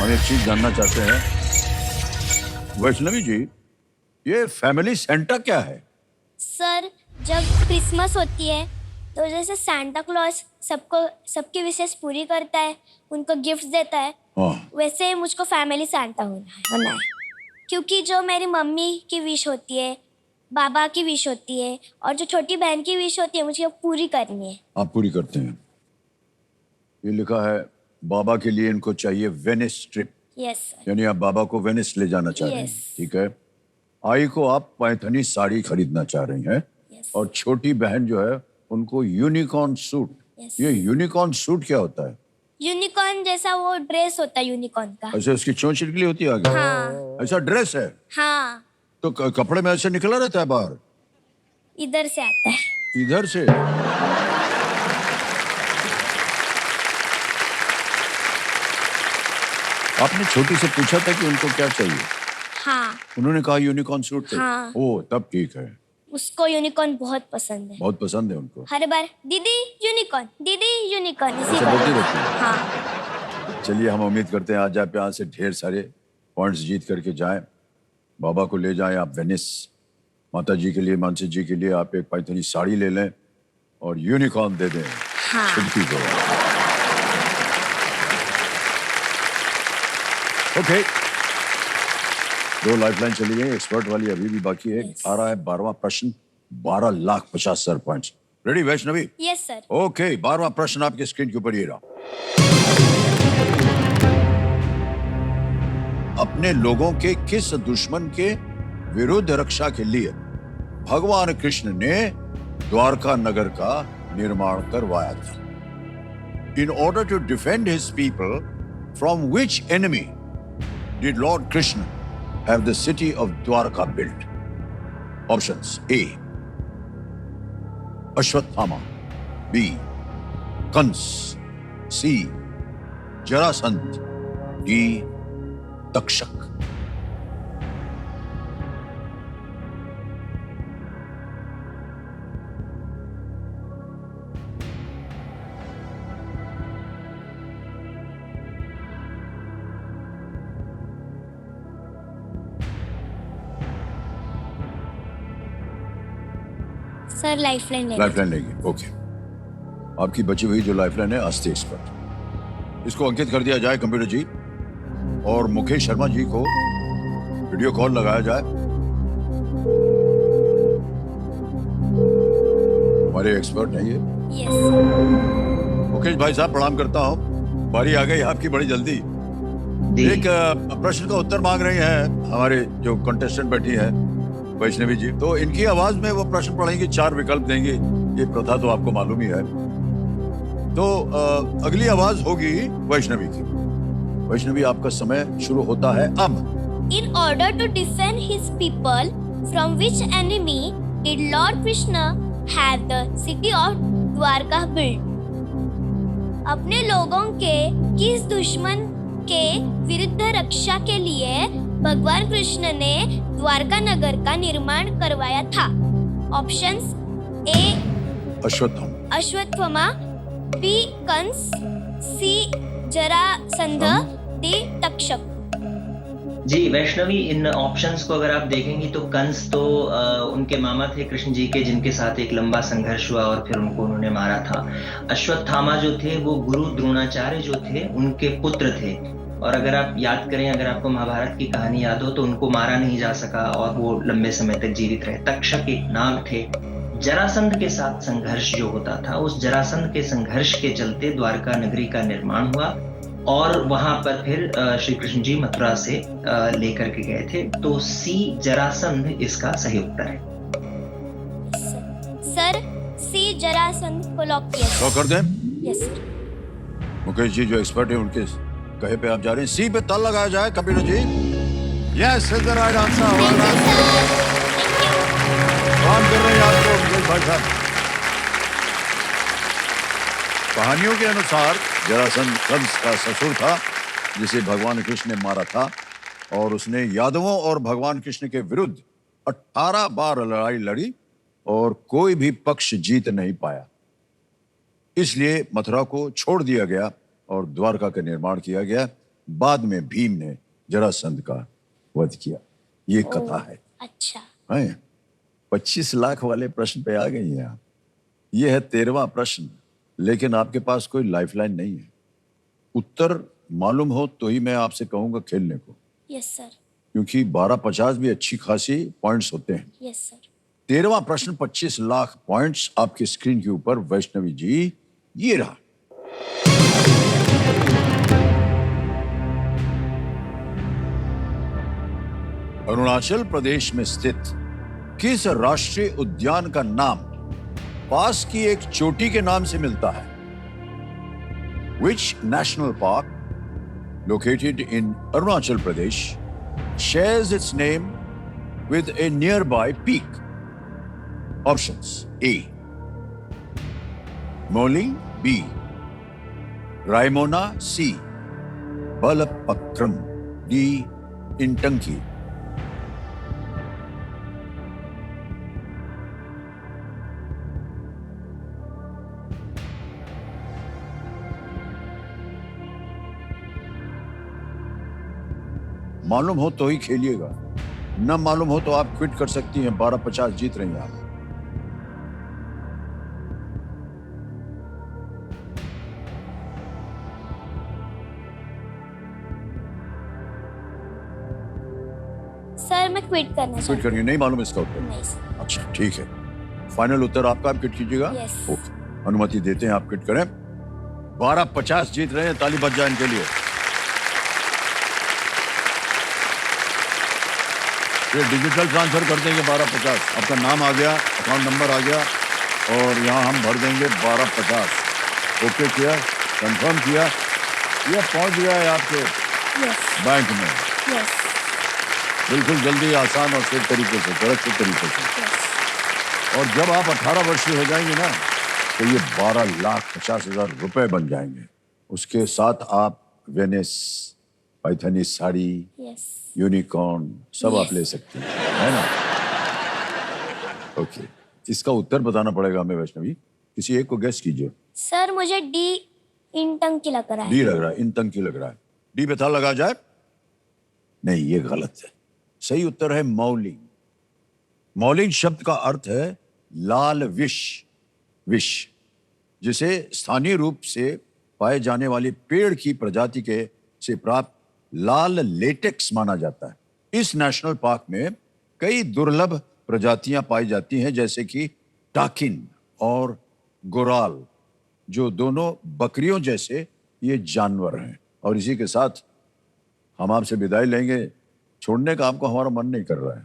हम एक चीज जानना चाहते हैं वैष्णवी जी, ये फैमिली सेंटा क्या है? सर, जब क्रिसमस होती है तो जैसे सांता क्लॉज सबकी विशेष पूरी करता है, उनको गिफ्ट्स देता है, हाँ। वैसे मुझको फैमिली सांता होना है। क्योंकि जो मेरी मम्मी की विश होती है, बाबा की विश होती है और जो छोटी बहन की विश होती है, मुझे वो पूरी करनी है। आप पूरी करते हैं। ये लिखा है बाबा के लिए इनको चाहिए वेनिस ट्रिप। Yes sir. यानी आप बाबा को वेनिस ले जाना चाह रहे हैं। Yes. ठीक है। आई को आप पैठनी साड़ी खरीदना चाह रही हैं। Yes. और छोटी बहन जो है उनको यूनिकॉर्न सूट। Yes. ये यूनिकॉर्न सूट क्या होता है? यूनिकॉर्न जैसा वो ड्रेस होता है यूनिकॉर्न का। ऐसे उसकी चोंच निकली होती है आगे? हाँ। ऐसा ड्रेस है? हाँ, तो कपड़े में ऐसे निकला रहता है बाहर? इधर से आता है। इधर से? आपने छोटी से पूछा था कि उनको क्या चाहिए? हाँ। उन्होंने कहा यूनिकॉर्न सूट चाहिए। हाँ। ओ, तब ठीक है। उसको यूनिकॉर्न बहुत पसंद है। बहुत पसंद है उनको। हर बार दीदी यूनिकॉर्न, दीदी यूनिकॉर्न इसी ऐसा बोलती रहती है? हाँ। चलिए, हम उम्मीद करते हैं आज आप यहाँ से ढेर सारे पॉइंट्स जीत करके जाएं। बाबा को ले जाएं आप वेनिस। माता जी के लिए, मानसी जी के लिए आप एक पैठनी साड़ी ले लें और यूनिकॉर्न दे दें। हाँ। छुट्टी को। ओके। 2 लाइफलाइन चली गई, एक्सपर्ट वाली अभी भी बाकी है। आ रहा है 12वां प्रश्न, 12,50,000 points. Ready Vaishnavi? Yes sir. Okay, 12वां प्रश्न आपके स्क्रीन के ऊपर ये रहा। अपने लोगों के किस दुश्मन के विरुद्ध रक्षा के लिए भगवान कृष्ण ने द्वारका नगर का निर्माण करवाया था? In order to defend his people, from which enemy did Lord Krishna have the city of Dwarka built? Options: A. Ashwatthama, B. Kans, C. Jarasandh, D. Takshak. Sir lifeline ले लाइफलाइन लेंगे। ओके, आपकी बची हुई जो lifeline है अस्ति expert, इसको अंकित कर दिया जाए कंप्यूटर जी, और मुकेश शर्मा जी को वीडियो कॉल लगाया जाए। हमारे एक्सपर्ट हैं ये। यस। मुकेश भाई साहब, प्रणाम करता हूँ। बारी आ गई आपकी बड़ी जल्दी। एक प्रश्न का उत्तर मांग रही हैं हमारे जो कंटेस्टेंट बैठी है वैष्णवी जी, तो इनकी आवाज में वो प्रश्न पढ़ेंगी, 4 विकल्प देंगे। ये प्रथा तो आपको मालूम ही है। तो अगली आवाज होगी वैष्णवी की। वैष्णवी, आपका समय शुरू होता है अब। In order to defend his people, from which enemy did Lord Krishna have the city of Dwarka built? अपने लोगों के किस दुश्मन के विरुद्ध रक्षा के लिए भगवान कृष्ण ने द्वारका नगर का निर्माण करवाया था? ऑप्शंस: ए. अश्वत्थामा, बी. कंस, सी. जरासंध, डी. तक्षक। जी वैष्णवी, इन ऑप्शंस को अगर आप देखेंगी तो कंस तो उनके मामा थे कृष्ण जी के, जिनके साथ एक लंबा संघर्ष हुआ और फिर उन्होंने मारा था। अश्वत्थामा जो थे वो गुरु द्रोणाचार्य जो थे उनके पुत्र थे, और अगर आप याद करें, अगर आपको महाभारत की कहानी याद हो तो उनको मारा नहीं जा सका और वो लंबे समय तक जीवित रहे। तक्षक एक नाग थे। जरासंध के साथ संघर्ष जो होता था, उस जरासंध के संघर्ष के चलते द्वारका नगरी का निर्माण हुआ और वहां पर फिर श्री कृष्ण जी मथुरा से लेकर के गए थे। तो सी जरासंध इसका सही उत्तर है। सर, सी जरासंध को लॉक किया तो कर दें? Yes sir. मुकेश जी जो एक्सपर्ट है उनके कहे पे आप जा रहे हैं। सी पे ताल लगाया जाए computer ji. Yes, is the right answer. काम कर रहे हैं आपको मुकेश भाई साहब। कहानियों के अनुसार जरासंध कंस का ससुर था जिसे भगवान कृष्ण ने मारा था, और उसने यादवों और भगवान कृष्ण के विरुद्ध 18 बार लड़ाई लड़ी और कोई भी पक्ष जीत नहीं पाया। इसलिए मथुरा को छोड़ दिया गया और द्वारका का निर्माण किया गया। बाद में भीम ने जरासंध का वध किया। ये कथा है। अच्छा। 25 लाख वाले प्रश्न पे आ गई हैं आप। ये है 13वां प्रश्न, लेकिन आपके पास कोई लाइफलाइन नहीं है। उत्तर मालूम हो तो ही मैं आपसे कहूंगा खेलने को। Yes sir. क्योंकि 1250 भी अच्छी खासी पॉइंट्स होते हैं। Yes sir. 13वां प्रश्न 25 लाख पॉइंट्स आपकी स्क्रीन के ऊपर। वैष्णवी जी, ये रहा। अरुणाचल प्रदेश में स्थित किस राष्ट्रीय उद्यान का नाम पास की एक चोटी के नाम से मिलता है? Which national park located in Arunachal Pradesh shares its name with a nearby peak? Options: A. Moli, B. Raimona, C. Balapakram, D. Intanki. मालूम हो तो ही खेलिएगा, न मालूम हो तो आप क्विट कर सकती हैं। 1250 जीत रही हैं आप। सर मैं क्विट करना क्विट चाहती करिए। नहीं मालूम इसका उत्तर? नहीं सर। अच्छा ठीक है, फाइनल उत्तर आपका। आप क्विट कीजिएगा? Yes. ओके, अनुमति देते हैं, आप क्विट करें। 1250 जीत रहे हैं, ताली बज जाए इनके लिए। ये डिजिटल ट्रांसफर कर देंगे 1250। आपका नाम आ गया, अकाउंट नंबर आ गया, और यहाँ हम भर देंगे 1250। ओके किया, कंफर्म किया, ये पहुंच गया है आपके यस। बैंक में। यस। बिल्कुल जल्दी, आसान और सही तरीके से, सुरक्षित तरीके से। यस। और जब आप 18 वर्षीय हो जाएंगे ना, तो ये 12,50,000 रुपए बन जाएंगे। उसके साथ आप Venice, Paithani sari, yes. Unicorn सब Yes. आप ले सकते हैं, है ना? ओके, इसका उत्तर बताना पड़ेगा हमें। वैष्णवी, किसी एक को गेस कीजिए। सर मुझे डी इंटंग की लग रहा है। डी लग रहा है, इंतंग की लग रहा है। डी पे था लगा जाए? नहीं, ये गलत है। सही उत्तर है मौलिंग। मौलिंग शब्द का अर्थ है लाल विष, विष, जिसे स्थानीय रूप से पाए जाने वाली पेड़ की प्रजाति के से प्राप्त लाल लेटेक्स माना जाता है। इस नेशनल पार्क में कई दुर्लभ प्रजातियां पाई जाती हैं, जैसे कि टाकिन और गोराल, जो दोनों बकरियों जैसे ये जानवर हैं। और इसी के साथ हम आपसे विदाई लेंगे। छोड़ने का आपको हमारा मन नहीं कर रहा है,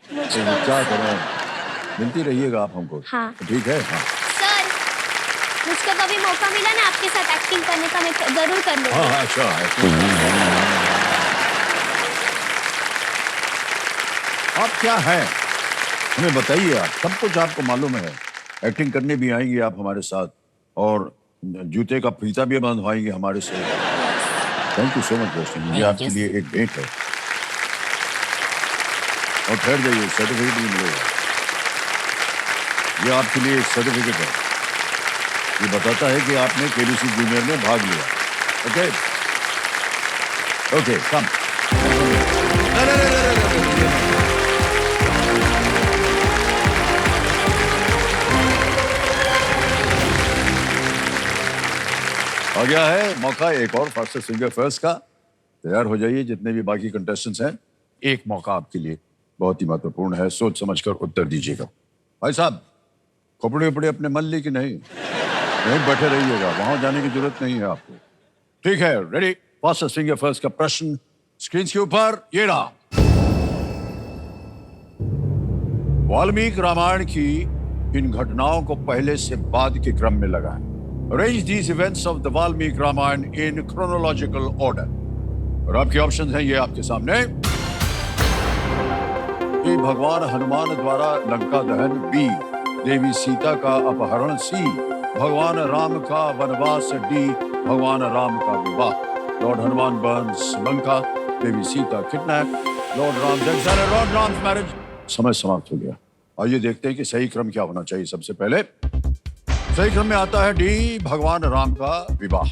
मुझको तो क्या करें? मिलती रहिएगा आप हमको। हाँ। ठीक है। हाँ सर मुझको कभी मौका मिला ना आपके साथ एक्टिंग करने का, मैं जरूर कर लूंगी। हाँ, अच्छा है। आप क्या हैं, हमें बताइए। आप सब कुछ आपको मालूम है। एक्टिंग करने भी आएंगे आप हमारे साथ, और जूते का फीता भी बंधवाएंगे हमारे से। Thank you so much Vaishnavi, ये आपके लिए एक भेंट है। और ठहर जाइए, सर्टिफिकेट भी मिलेगा। ये आपके लिए एक सर्टिफिकेट है, ये बताता है कि आपने केबीसी जूनियर में भाग लिया। ओके ओके, कम। आ गया है मौका एक और फास्टेस्ट सिंगर फर्स्ट का। तैयार हो जाइए जितने भी बाकी कंटेस्टेंट्स हैं। एक मौका आपके लिए बहुत ही महत्वपूर्ण है, सोच समझकर उत्तर दीजिएगा। भाई साहब, कपड़े उपड़े अपने मन ली कि नहीं? नहीं, बैठे रहिएगा, वहां जाने की जरूरत नहीं है आपको। ठीक है, रेडी? फास्टेस्ट सिंगर फर्स्ट का प्रश्न स्क्रीन के ऊपर ये रहा। वाल्मीकि रामायण की इन घटनाओं को पहले से बाद के क्रम में लगाएं। Arrange these events of the Valmiki Ramayana in chronological order. और आपके ऑप्शंस हैं ये आपके सामने। ए, भगवान हनुमान द्वारा लंका दहन। बी, देवी सीता का अपहरण। सी, भगवान राम का वनवास। डी, भगवान राम का विवाह। Lord Hanuman burns Lanka, Devi Sita kidnap, Lord Ram exile, Lord Ram's marriage. समय समाप्त हो गया। आइए देखते हैं कि सही क्रम क्या होना चाहिए। सबसे पहले सही क्रम में आता है डी, भगवान राम का विवाह।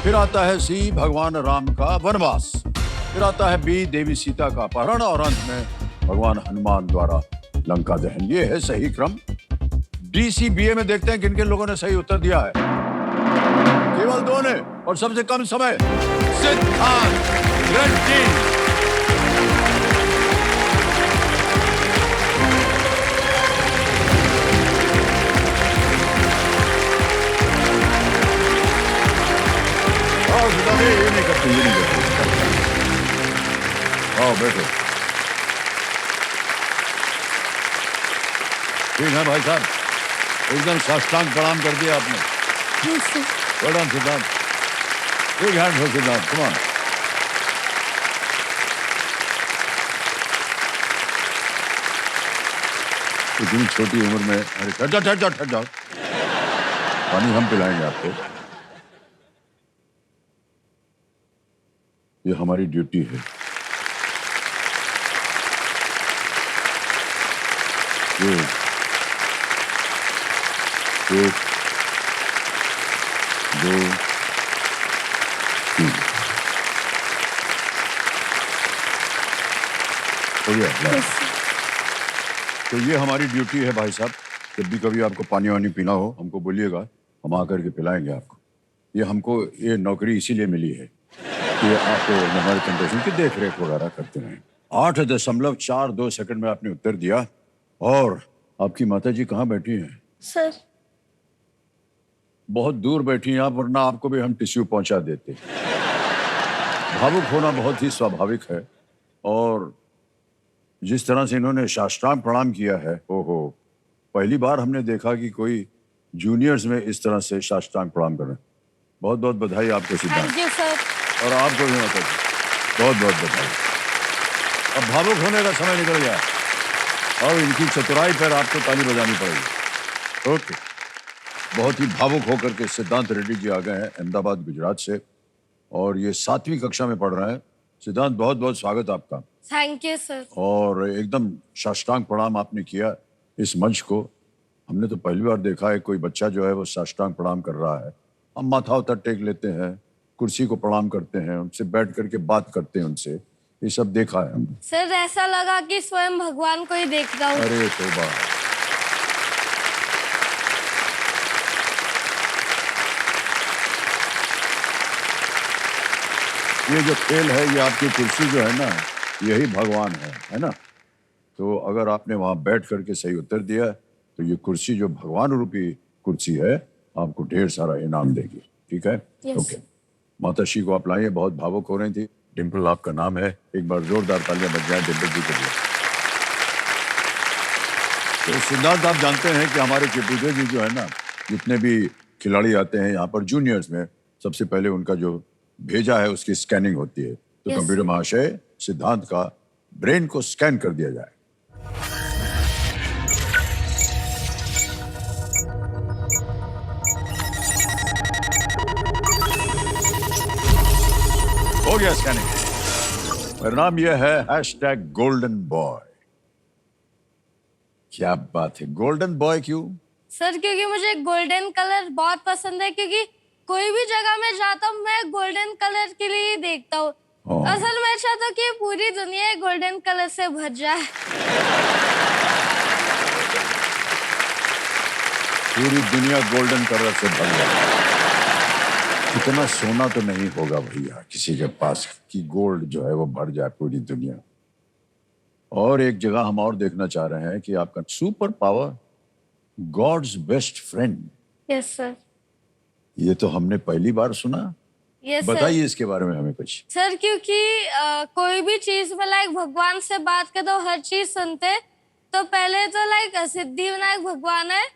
फिर आता है सी, भगवान राम का वनवास। फिर आता है बी, देवी सीता का अपहरण। और अंत में भगवान हनुमान द्वारा लंका दहन। ये है सही क्रम। DCBA में देखते हैं किन किन लोगों ने सही उत्तर दिया है। केवल 2 ने, और सबसे कम समय सिद्धांत रेड्डी। ये नहीं करते, ये नहीं करते। आओ बैठो। ठीक है भाई साहब, एकदम साष्टांग प्रणाम कर दिया आपने। Well done, सिद्धांत। Big hand for सिद्धांत, come on। इतनी छोटी उम्र में, अरे ठहर जाओ। पानी हम पिलाएंगे आपको। ये हमारी ड्यूटी है। ये 1 2 3 हो गया। तो ये हमारी ड्यूटी है भाई साहब। जब भी कभी आपको पानी वानी पीना हो हमको बोलिएगा, हम आकर के पिलाएंगे आपको। ये नौकरी इसीलिए मिली है कि आपको हमारे कंडीशन की देख रेख वगैरह करते रहें। 8.42 सेकंड में आपने उत्तर दिया। और आपकी माता जी कहाँ बैठी हैं? सर बहुत दूर बैठी हैं आप, वरना आपको भी हम टिश्यू पहुंचा देते। भावुक होना बहुत ही स्वाभाविक है। और जिस तरह से इन्होंने साष्टांग प्रणाम किया है, ओहो, पहली बार हमने देखा कि कोई जूनियर्स में इस तरह से साष्टांग प्रणाम कर रहे हैं। बहुत बहुत बधाई आपको सिद्धांत। Thank you sir. और आपको भी माता जी बहुत बहुत बधाई। अब भावुक होने का समय निकल गया और इनकी चतुराई पर आपको ताली बजानी पड़ेगी। ओके, बहुत ही भावुक होकर के सिद्धांत रेड्डी जी आ गए हैं अहमदाबाद गुजरात से, और ये 7वीं कक्षा में पढ़ रहे हैं। सिद्धांत, बहुत बहुत स्वागत आपका। Thank you sir. और एकदम साष्टांग प्रणाम आपने किया इस मंच को। हमने तो पहली बार देखा है कोई बच्चा जो है वो साष्टांग प्रणाम कर रहा है। हम माथा उतर टेक लेते हैं, कुर्सी को प्रणाम करते हैं, उनसे बैठ करके बात करते हैं उनसे, ये सब देखा है हमने। सर ऐसा लगा कि स्वयं भगवान को ही देख रहा हूँ। अरे तौबा। ये जो खेल है, ये आपकी कुर्सी जो है ना, यही भगवान है ना। तो अगर आपने वहां बैठ करके सही उत्तर दिया तो ये कुर्सी जो भगवान रूपी कुर्सी है आपको ढेर सारा इनाम देगी। ठीक है? ओके। माता श्री को आप लाइए, बहुत भावुक हो रही थी। डिम्पल आपका नाम है, एक बार जोरदार तालियां बज जाए डिम्पल जी के लिए। तो सिद्धांत, आप जानते हैं कि हमारे केपीजे जी जो है ना, जितने भी खिलाड़ी आते हैं यहाँ पर जूनियर्स में, सबसे पहले उनका जो भेजा है उसकी स्कैनिंग होती है। तो कंप्यूटर महाशय, सिद्धांत का ब्रेन को स्कैन कर दिया जाए। हो गया स्कैनिंग। परिणाम यह है #गोल्डन बॉय। क्या बात है, गोल्डन बॉय क्यों? सर क्योंकि मुझे गोल्डन कलर बहुत पसंद है, क्योंकि कोई भी जगह में जाता हूँ मैं गोल्डन कलर के लिए ही देखता हूँ। असल में चाहता हूँ कि पूरी दुनिया गोल्डन कलर से भर जाए। पूरी दुनिया गोल्डन कलर से भर जाए। इतना सोना तो नहीं होगा भैया किसी के पास कि गोल्ड जो है वो भर जाए पूरी दुनिया। और एक जगह हम और देखना चाह रहे हैं कि आपका super power, god's best friend. Yes sir. ये तो हमने पहली बार सुना। Yes sir. बताइए इसके बारे में हमें कुछ। सर क्योंकि कोई भी चीज में लाइक भगवान से बात कर, तो हर चीज सुनते। तो पहले तो लाइक सिद्धि विनायक भगवान है।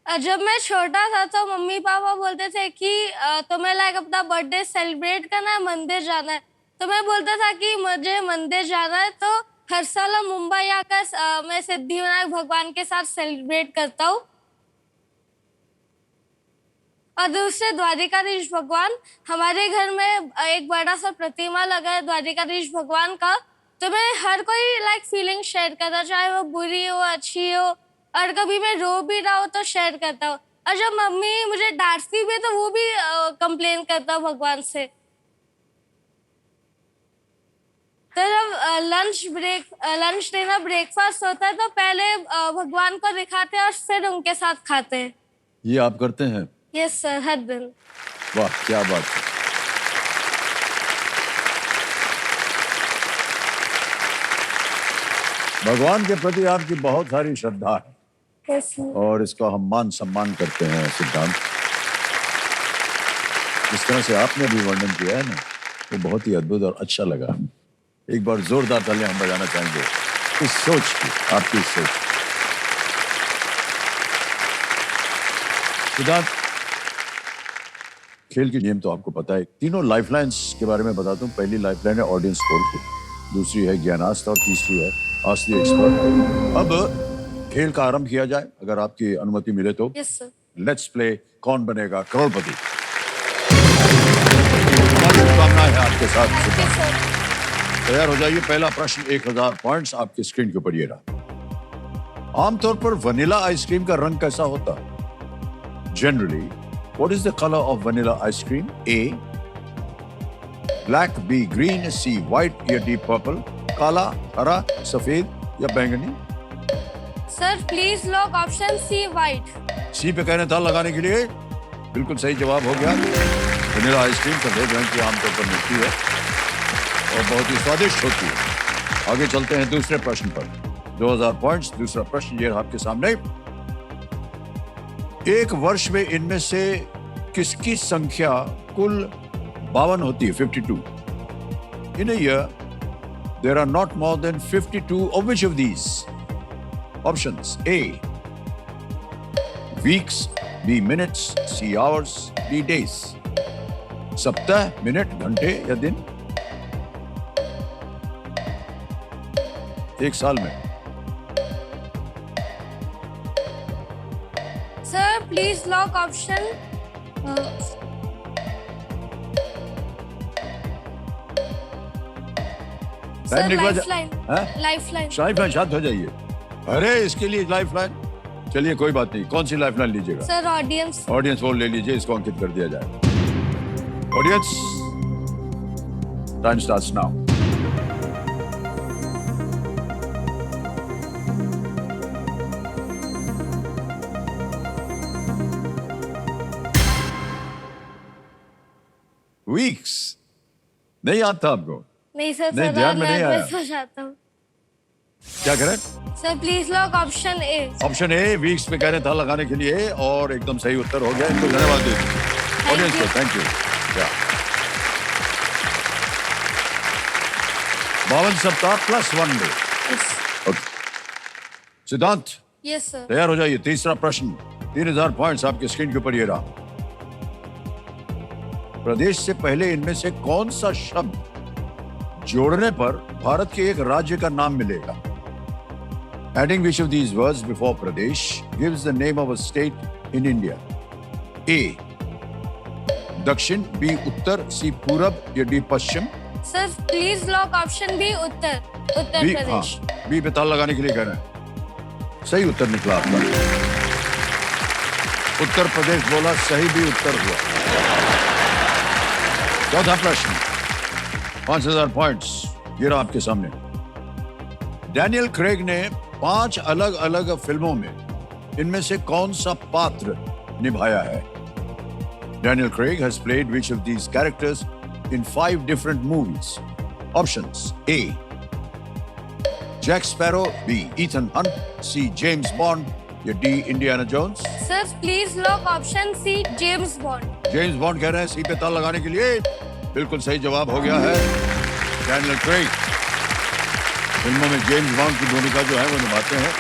जब मैं छोटा था तो मम्मी पापा बोलते थे कि तुम्हें लाइक अपना बर्थडे सेलिब्रेट करना है, मंदिर जाना है। तो मैं बोलता था कि मुझे मंदिर जाना है। तो हर साल मुंबई आकर मैं सिद्धि विनायक भगवान के साथ सेलिब्रेट करता हूँ। और दूसरे द्वारिकाधीश भगवान, हमारे घर में एक बड़ा सा प्रतिमा लगा है द्वारिकाधीश भगवान का। तो मैं हर कोई लाइक फीलिंग शेयर करता, चाहे वो बुरी हो अच्छी हो, और कभी मैं रो भी रहा हूँ तो शेयर करता हूँ। और जब मम्मी मुझे डांटती भी है तो वो भी कंप्लेन करता भगवान से। तो जब लंच डिनर ब्रेकफास्ट होता है तो पहले भगवान को दिखाते हैं और फिर उनके साथ खाते हैं। ये आप करते हैं? यस सर, हर दिन। वाह, क्या बात है। भगवान के प्रति आपकी बहुत सारी श्रद्धा है यस सर। और इसका हम मान सम्मान करते हैं सिद्धांत। जिस तरह से आपने भी वर्णन किया है ना, वो बहुत ही अद्भुत और अच्छा लगा। एक बार जोरदार तालियां हम बजाना चाहेंगे इस सोच की, आपकी इस सोच। सिद्धांत, खेल की नियम तो आपको पता है। तीनों लाइफलाइंस के बारे में बताता हूँ। पहली लाइफलाइन है ऑडियंस स्कोर की, दूसरी है ज्ञानास्त्र और तीसरी है आस्क द एक्सपर्ट। अब खेल का आरंभ किया जाए, अगर आपकी अनुमति मिले तो। Yes sir. लेट्स प्ले कौन बनेगा करोड़पति। हमारी शुभकामनाएं हैं आपके साथ। Thank you sir. तैयार हो जाइए। पहला प्रश्न 1000 पॉइंट्स आपकी स्क्रीन के ऊपर ये रहा। आमतौर पर वनीला आइसक्रीम का रंग कैसा होता है? Generally what is the colour of vanilla ice cream? A black, B green, C white या डी पर्पल? काला, हरा, सफेद या बैंगनी? Sir please lock option C white. C पे कहने था लगाने के लिए बिल्कुल सही जवाब हो गया। वनीला आइसक्रीम सफेद रंग की आमतौर पर मिलती है और बहुत ही स्वादिष्ट होती है। आगे चलते हैं दूसरे प्रश्न पर। 2000 पॉइंट्स। दूसरा प्रश्न ये आपके सामने। एक वर्ष में इनमें से किसकी संख्या कुल 52 होती है? 52। In a year there are not more than 52 of which of these? Options: A weeks, B minutes, C hours, D days. सप्ताह, मिनट, घंटे या दिन? एक साल में। Sir please lock option sir lifeline. Lifeline. Lifeline, शांत हो जाइए। अरे इसके लिए लाइफलाइन? चलिए कोई बात नहीं। कौन सी लाइफलाइन लीजिएगा? Sir audience. ऑडियंस वोट ले लीजिए, इसको अंकित कर दिया जाए। Audience, time starts now. Weeks नहीं आता आपको? नहीं सर, नहीं, ध्यान में नहीं आया। हो जाता हूँ। क्या करें? Sir please lock option A. Option A weeks पे कह रहे था लगाने के लिए और एकदम सही उत्तर हो गया। इनको धन्यवाद दीजिए ऑडियंस को। Thank you. 52 सप्ताह प्लस 1 डे। ओके सिद्धांत, यस सर। तैयार हो जाइए। तीसरा प्रश्न। 3000 पॉइंट्स आपकी स्क्रीन के ऊपर ये रहा। प्रदेश से पहले इनमें से कौन सा शब्द जोड़ने पर भारत के एक राज्य का नाम मिलेगा? Adding which of these words before Pradesh gives the name of a state in India? A दक्षिण, B उत्तर, C पूरब या D पश्चिम? Sir please lock option B Uttar Pradesh. B पे ताल लगाने के लिए कह रहे हैं। सही उत्तर निकला आपका। उत्तर प्रदेश बोला, सही भी उत्तर हुआ। चौथा प्रश्न 5000 पॉइंट्स ये रहा आपके सामने। डैनियल क्रेग ने 5 अलग अलग फिल्मों में इनमें से कौन सा पात्र निभाया है? Daniel Craig has played which of these characters in 5 different movies? Options: A Jack Sparrow, B Ethan Hunt, C James Bond या D Indiana Jones? Sir please lock option C James Bond. James Bond कह रहे हैं। सी पे ताल लगाने के लिए बिल्कुल सही जवाब हो गया है। डैनियल क्रेग फिल्मों में जेम्स बॉन्ड की भूमिका जो है वो निभाते हैं।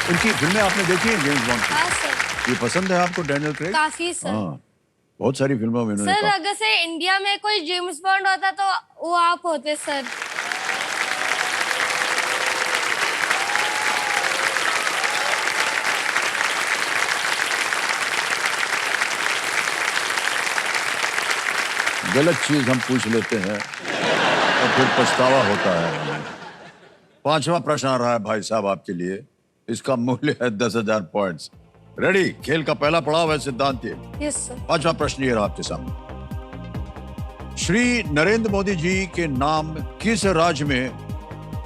उनकी फिल्में आपने देखी हैं जेम्स बॉन्ड की? हाँ सर। ये पसंद है आपको डैनियल क्रेग? काफी सर। हाँ, बहुत सारी फिल्मों में इन्होंने सर अगर से इंडिया में कोई जेम्स बॉन्ड होता तो वो आप होते सर। गलत चीज हम पूछ लेते हैं और फिर पछतावा होता है। 5वां प्रश्न आ रहा है भाई साहब आपके लिए। इसका मूल्य है 10,000 पॉइंट्स। रेडी? खेल का पहला पड़ाव है सिद्धांत। Yes sir. पांचवा प्रश्न ये रहा आपके सामने। श्री नरेंद्र मोदी जी के नाम किस राज्य में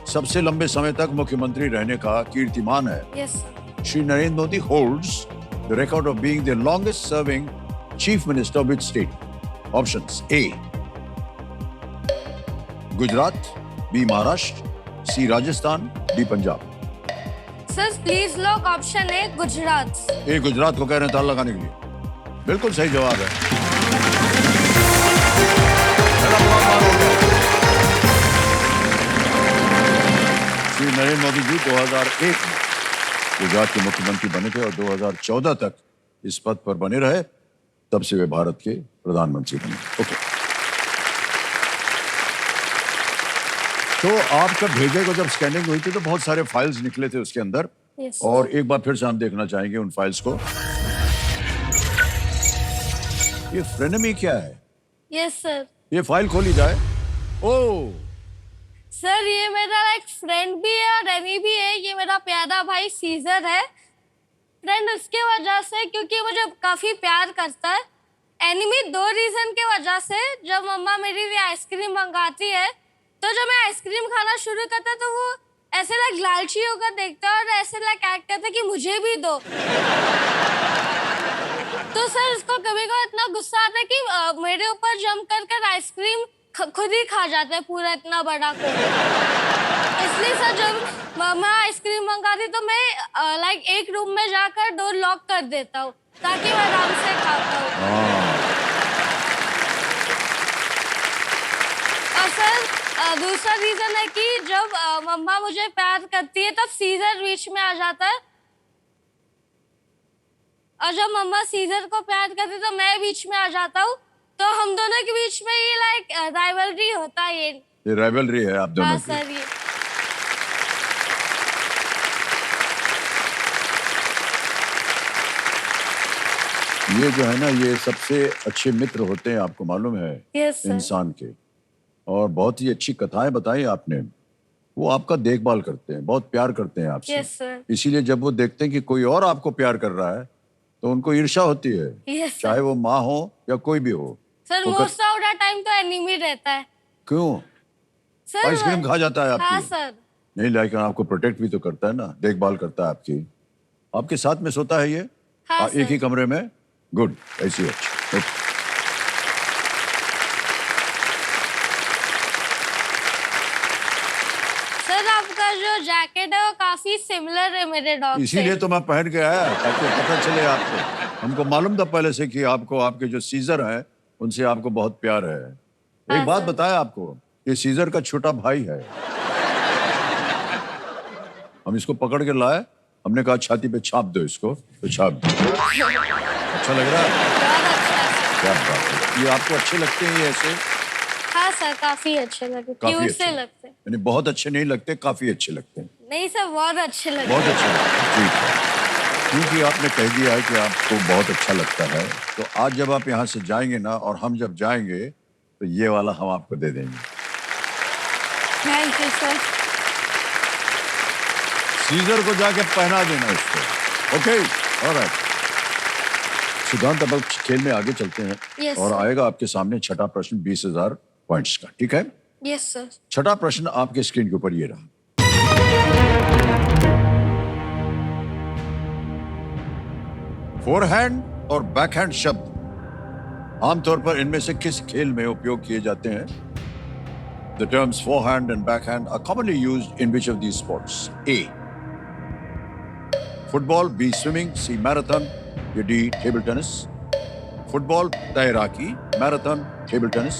सबसे लंबे समय तक मुख्यमंत्री रहने का कीर्तिमान है? Yes sir. Shri Narendra Modi holds the record of being the longest serving chief minister of which state? Options: A. Gujarat, B. Maharashtra, C. Rajasthan, D. Punjab. Sir please lock option A Gujarat. A Gujarat को कह रहे हैं ताला लगाने के लिए। बिल्कुल सही जवाब है। पहला पड़ाव पार हो गया। श्री नरेंद्र मोदी जी 2001 में गुजरात के मुख्यमंत्री बने थे और 2014 तक इस पद पर बने रहे, तब से वे भारत के प्रधानमंत्री बने। ओके, तो आप जब भेजे को जब स्कैनिंग हुई थी तो बहुत सारे फाइल्स निकले थे उसके अंदर। Yes, और एक बार फिर से हम देखना चाहेंगे उन फाइल्स को। ये फ्रेनेमी क्या है? Yes sir. ये फाइल खोली जाए। ओ सर ये मेरा एक फ्रेंड भी है और एनी भी है। ये मेरा प्यारा भाई सीजर है। फ्रेंड उसके वजह से क्योंकि मुझे काफी प्यार करता है। एनिमी 2 रीजन के वजह से। जब मम्मा मेरी लिए आइसक्रीम मंगाती है तो जब मैं आइसक्रीम खाना शुरू करता तो वो ऐसे लाइक लालची होकर देखता है और ऐसे लाइक एक्ट करता है कि मुझे भी दो। तो सर इसको कभी कभी इतना गुस्सा आता है कि मेरे ऊपर जम कर आइसक्रीम खुद ही खा जाता है पूरा इतना बड़ा को। इसलिए सर जब मम्मा आइसक्रीम मंगाती तो मैं लाइक एक रूम में जाकर डोर लॉक कर देता हूँ ताकि मैं आराम से खा पाऊँ। और सर दूसरा रीजन है कि जब मम्मा मुझे प्यार करती है तब सीजर बीच में आ जाता है और जब मम्मा सीजर को प्यार करती है तो मैं बीच में आ जाता हूँ। तो हम दोनों के बीच में ये लाइक राइवलरी होता है। ये राइवलरी है आप दोनों हाँ की। सर। ये जो है ना, ये सबसे अच्छे मित्र होते हैं, आपको मालूम है? Yes sir. इंसान के। और बहुत ही अच्छी कथाएं बताई आपने। वो आपका देखभाल करते हैं, बहुत प्यार करते हैं आपसे। Yes sir. इसीलिए जब वो देखते हैं कि कोई और आपको प्यार कर रहा है तो उनको ईर्ष्या होती है। Yes sir. चाहे वो माँ हो या कोई भी हो। सर वो मोस्ट ऑफ द टाइम तो एनिमी रहता है। क्यों? सर आइसक्रीम खा जाता है हाँ आपकी? सर। नहीं, लेकिन आपको प्रोटेक्ट भी तो करता है ना, देखभाल करता है आपकी। आपके साथ में सोता है ये? हाँ एक ही सर। कमरे में? गुड, ऐसी अच्छी। सर आपका जो जैकेट है वो काफी सिमिलर है मेरे डॉग से। इसीलिए तो मैं पहन के आया ताकि पता चले आपको। हमको मालूम था पहले से कि आपको आपके जो सीजर हैं उनसे आपको बहुत प्यार है। एक बात बताया आपको, ये सीजर का छोटा भाई है। हम इसको पकड़ के लाए, हमने कहा छाती पे छाप दो इसको, तो छाप दो। अच्छा लग रहा है? बहुत अच्छा है। क्या बात है। ये आपको अच्छे लगते हैं ये ऐसे? हाँ सर काफी अच्छे लगे। काफी क्यूट अच्छे से लगते हैं। यानी बहुत अच्छे नहीं लगते, काफी अच्छे लगते हैं। नहीं सर बहुत अच्छे लगे। बहुत अच्छे लगते हैं, ठीक है। क्योंकि आपने कह दिया है कि आपको बहुत अच्छा लगता है, तो आज जब आप यहाँ से जाएंगे ना, और हम जब जाएंगे तो ये वाला हम आपको दे देंगे। Thank you sir. सीजर को जाके पहना देना इसको। Okay, alright. सिद्धांत, अब खेल में आगे चलते हैं। Yes, और sir. आएगा आपके सामने छठा प्रश्न 20,000 पॉइंट्स का, ठीक है? Yes sir. छठा प्रश्न आपके स्क्रीन के ऊपर ये रहा। फोरहैंड और बैकहैंड शब्द आमतौर पर इनमें से किस खेल में उपयोग किए जाते हैं? The terms forehand and backhand are commonly used in which of these sports? A. Football, B. Swimming, C. Marathon, या D. Table tennis. Football, तैराकी, marathon, table tennis.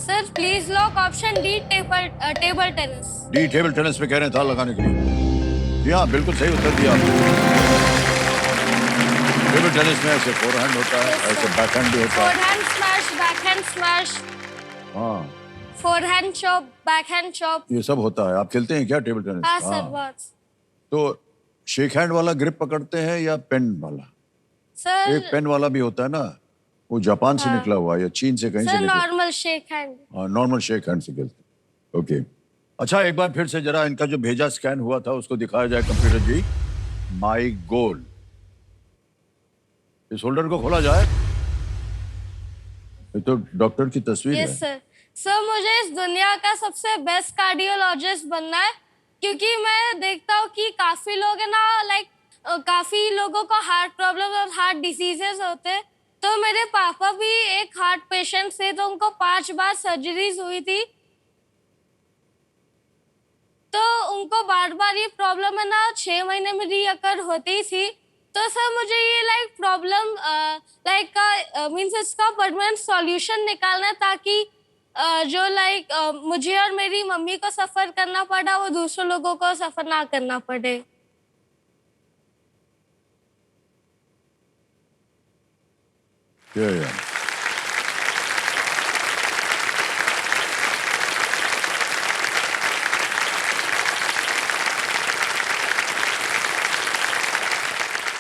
Sir please lock option D table tennis. D. Table tennis में कह रहे हैं था लगाने के लिए। जी हाँ, बिल्कुल सही उत्तर दिया आपने। टेबल टेनिस में ऐसे फोरहैंड होता है, Yes, sir. ऐसे बैकहैंड भी होता है। फोरहैंड स्मैश, बैकहैंड स्मैश, हाँ, फोरहैंड चॉप, बैकहैंड चॉप। ये सब होता है। आप खेलते हैं क्या टेबल टेनिस? हाँ सर बहुत। तो शेक हैंड वाला ग्रिप पकड़ते हैं या पेन वाला? सर एक पेन वाला भी होता है ना, वो जापान से निकला हुआ है या चीन से कहीं से सर निकला। Normal shake hand. हाँ, नॉर्मल शेक हैंड से खेलते। ओके, अच्छा एक बार फिर से जरा इनका जो भेजा स्कैन हुआ था उसको दिखाया जाए कंप्यूटर जी। माई गोल, इस होल्डर को खोला जाए। ये तो डॉक्टर की तस्वीर यस है। सर। सर मुझे इस दुनिया का सबसे बेस्ट कार्डियोलॉजिस्ट बनना है, क्योंकि मैं देखता हूँ कि काफी लोग है ना, काफी लोगों को हार्ट प्रॉब्लम और हार्ट डिसीजेस होते हैं। तो मेरे पापा भी एक हार्ट पेशेंट थे, तो उनको 5 बार सर्जरीज हुई थी। तो उनको बार बार ये प्रॉब्लम है ना 6 महीने में रीअकर होती थी। तो सर मुझे ये प्रॉब्लम का मीन्स इसका परमानेंट सॉल्यूशन निकालना है, ताकि जो मुझे और मेरी मम्मी को सफर करना पड़ा वो दूसरों लोगों को सफर ना करना पड़े। Yeah.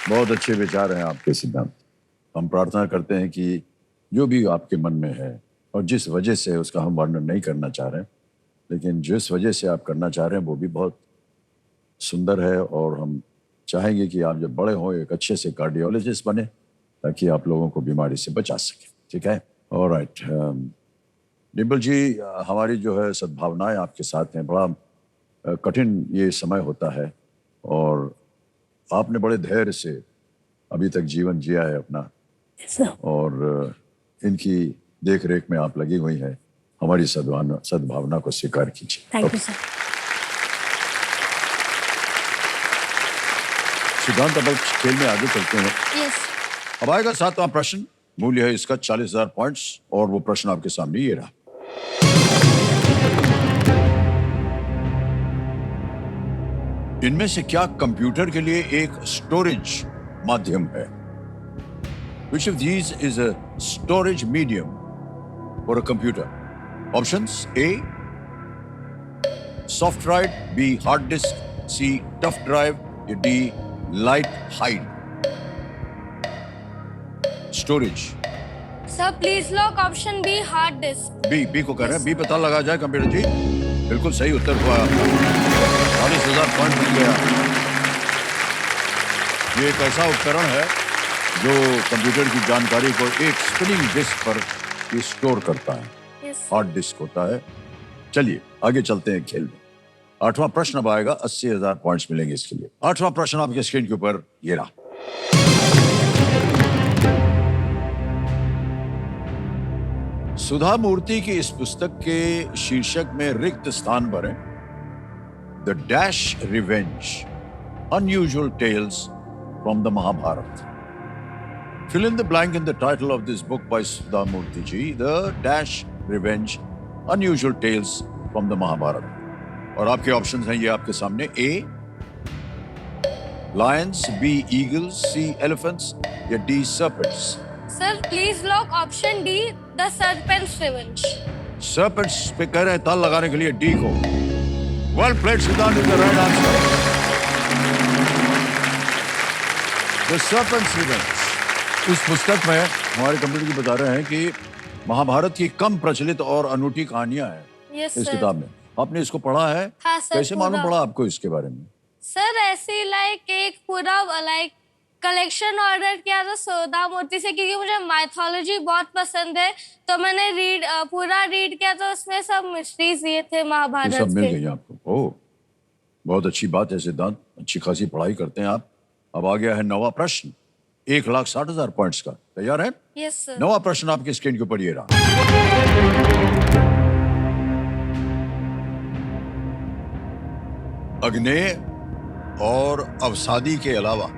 बहुत अच्छे विचार हैं आपके सिद्धांत। हम प्रार्थना करते हैं कि जो भी आपके मन में है और जिस वजह से उसका हम वर्णन नहीं करना चाह रहे हैं, लेकिन जिस वजह से आप करना चाह रहे हैं वो भी बहुत सुंदर है, और हम चाहेंगे कि आप जब बड़े हों एक अच्छे से कार्डियोलॉजिस्ट बने, ताकि आप लोगों को बीमारी से बचा सकें। ठीक है, ऑलराइट। डिम्पल जी, हमारी जो है सद्भावनाएं आपके साथ हैं। बड़ा कठिन ये समय होता है, और आपने बड़े धैर्य से अभी तक जीवन जिया है अपना, और इनकी देख रेख में आप लगी हुई हैं। हमारी सद्भावना को स्वीकार कीजिए। Thank you sir. सिद्धांत, अब खेल में आगे चलते हैं। यस। अब आएगा 7वां प्रश्न। मूल्य है इसका 40,000 पॉइंट्स, और वो प्रश्न आपके सामने ये रहा। इनमें से क्या कंप्यूटर के लिए एक स्टोरेज माध्यम है? Which of these is a storage medium for a computer? Options: A, soft drive; B, hard disk; C, tough drive; D, light hide. Storage. Sir please lock option B, hard disk. B को कह रहे हैं। B पता लगा जाए computer जी। बिल्कुल सही उत्तर हुआ। 40,000 पॉइंट मिल गया। ये एक ऐसा उपकरण है जो कंप्यूटर की जानकारी को एक स्पिनिंग डिस्क पर स्टोर करता है। यस। हार्ड डिस्क होता है। चलिए आगे चलते हैं खेल में। 8वां प्रश्न अब आएगा। 80,000 पॉइंट्स मिलेंगे इसके लिए। 8वां प्रश्न आपके स्क्रीन के ऊपर ये रहा। सुधा मूर्ति की इस पुस्तक के शीर्षक में रिक्त स्थान भरें। The dash revenge, unusual tales from the Mahabharata. Fill in the blank in the title of this book by Sudha Murthy ji. The dash revenge, unusual tales from the Mahabharata. और आपके ऑप्शंस हैं ये आपके सामने। A, lions; B, eagles; C, elephants; या D, serpents. Sir please lock option D, the serpents revenge. Serpents पे कह रहे हैं ताल लगाने के लिए D को। Well played, Siddhant, is the right answer. The serpents revenge. इस पुस्तक में हमारे कंप्यूटर जी बता रहे हैं कि महाभारत की कम प्रचलित और अनूठी कहानियां हैं। यस इस सर। किताब में आपने इसको पढ़ा है? हाँ सर। कैसे मालूम पूरा। पड़ा आपको इसके बारे में? सर ऐसे एक पूरा कलेक्शन ऑर्डर किया था सुधा मूर्ति से, क्योंकि मुझे माइथोलॉजी बहुत पसंद है। तो मैंने पूरा रीड किया, तो उसमें सब मिस्ट्रीज दिए थे ये महाभारत सब मिल के। गई आपको? ओह, बहुत अच्छी बात है सिद्धांत। अच्छी खासी पढ़ाई करते हैं आप। अब आ गया है 9वां प्रश्न। 1,60,000 पॉइंट्स का। तैयार है? Yes sir. 9वां प्रश्न आपकी स्क्रीन के ऊपर ये रहा। अग्नेय और अवसादी के अलावा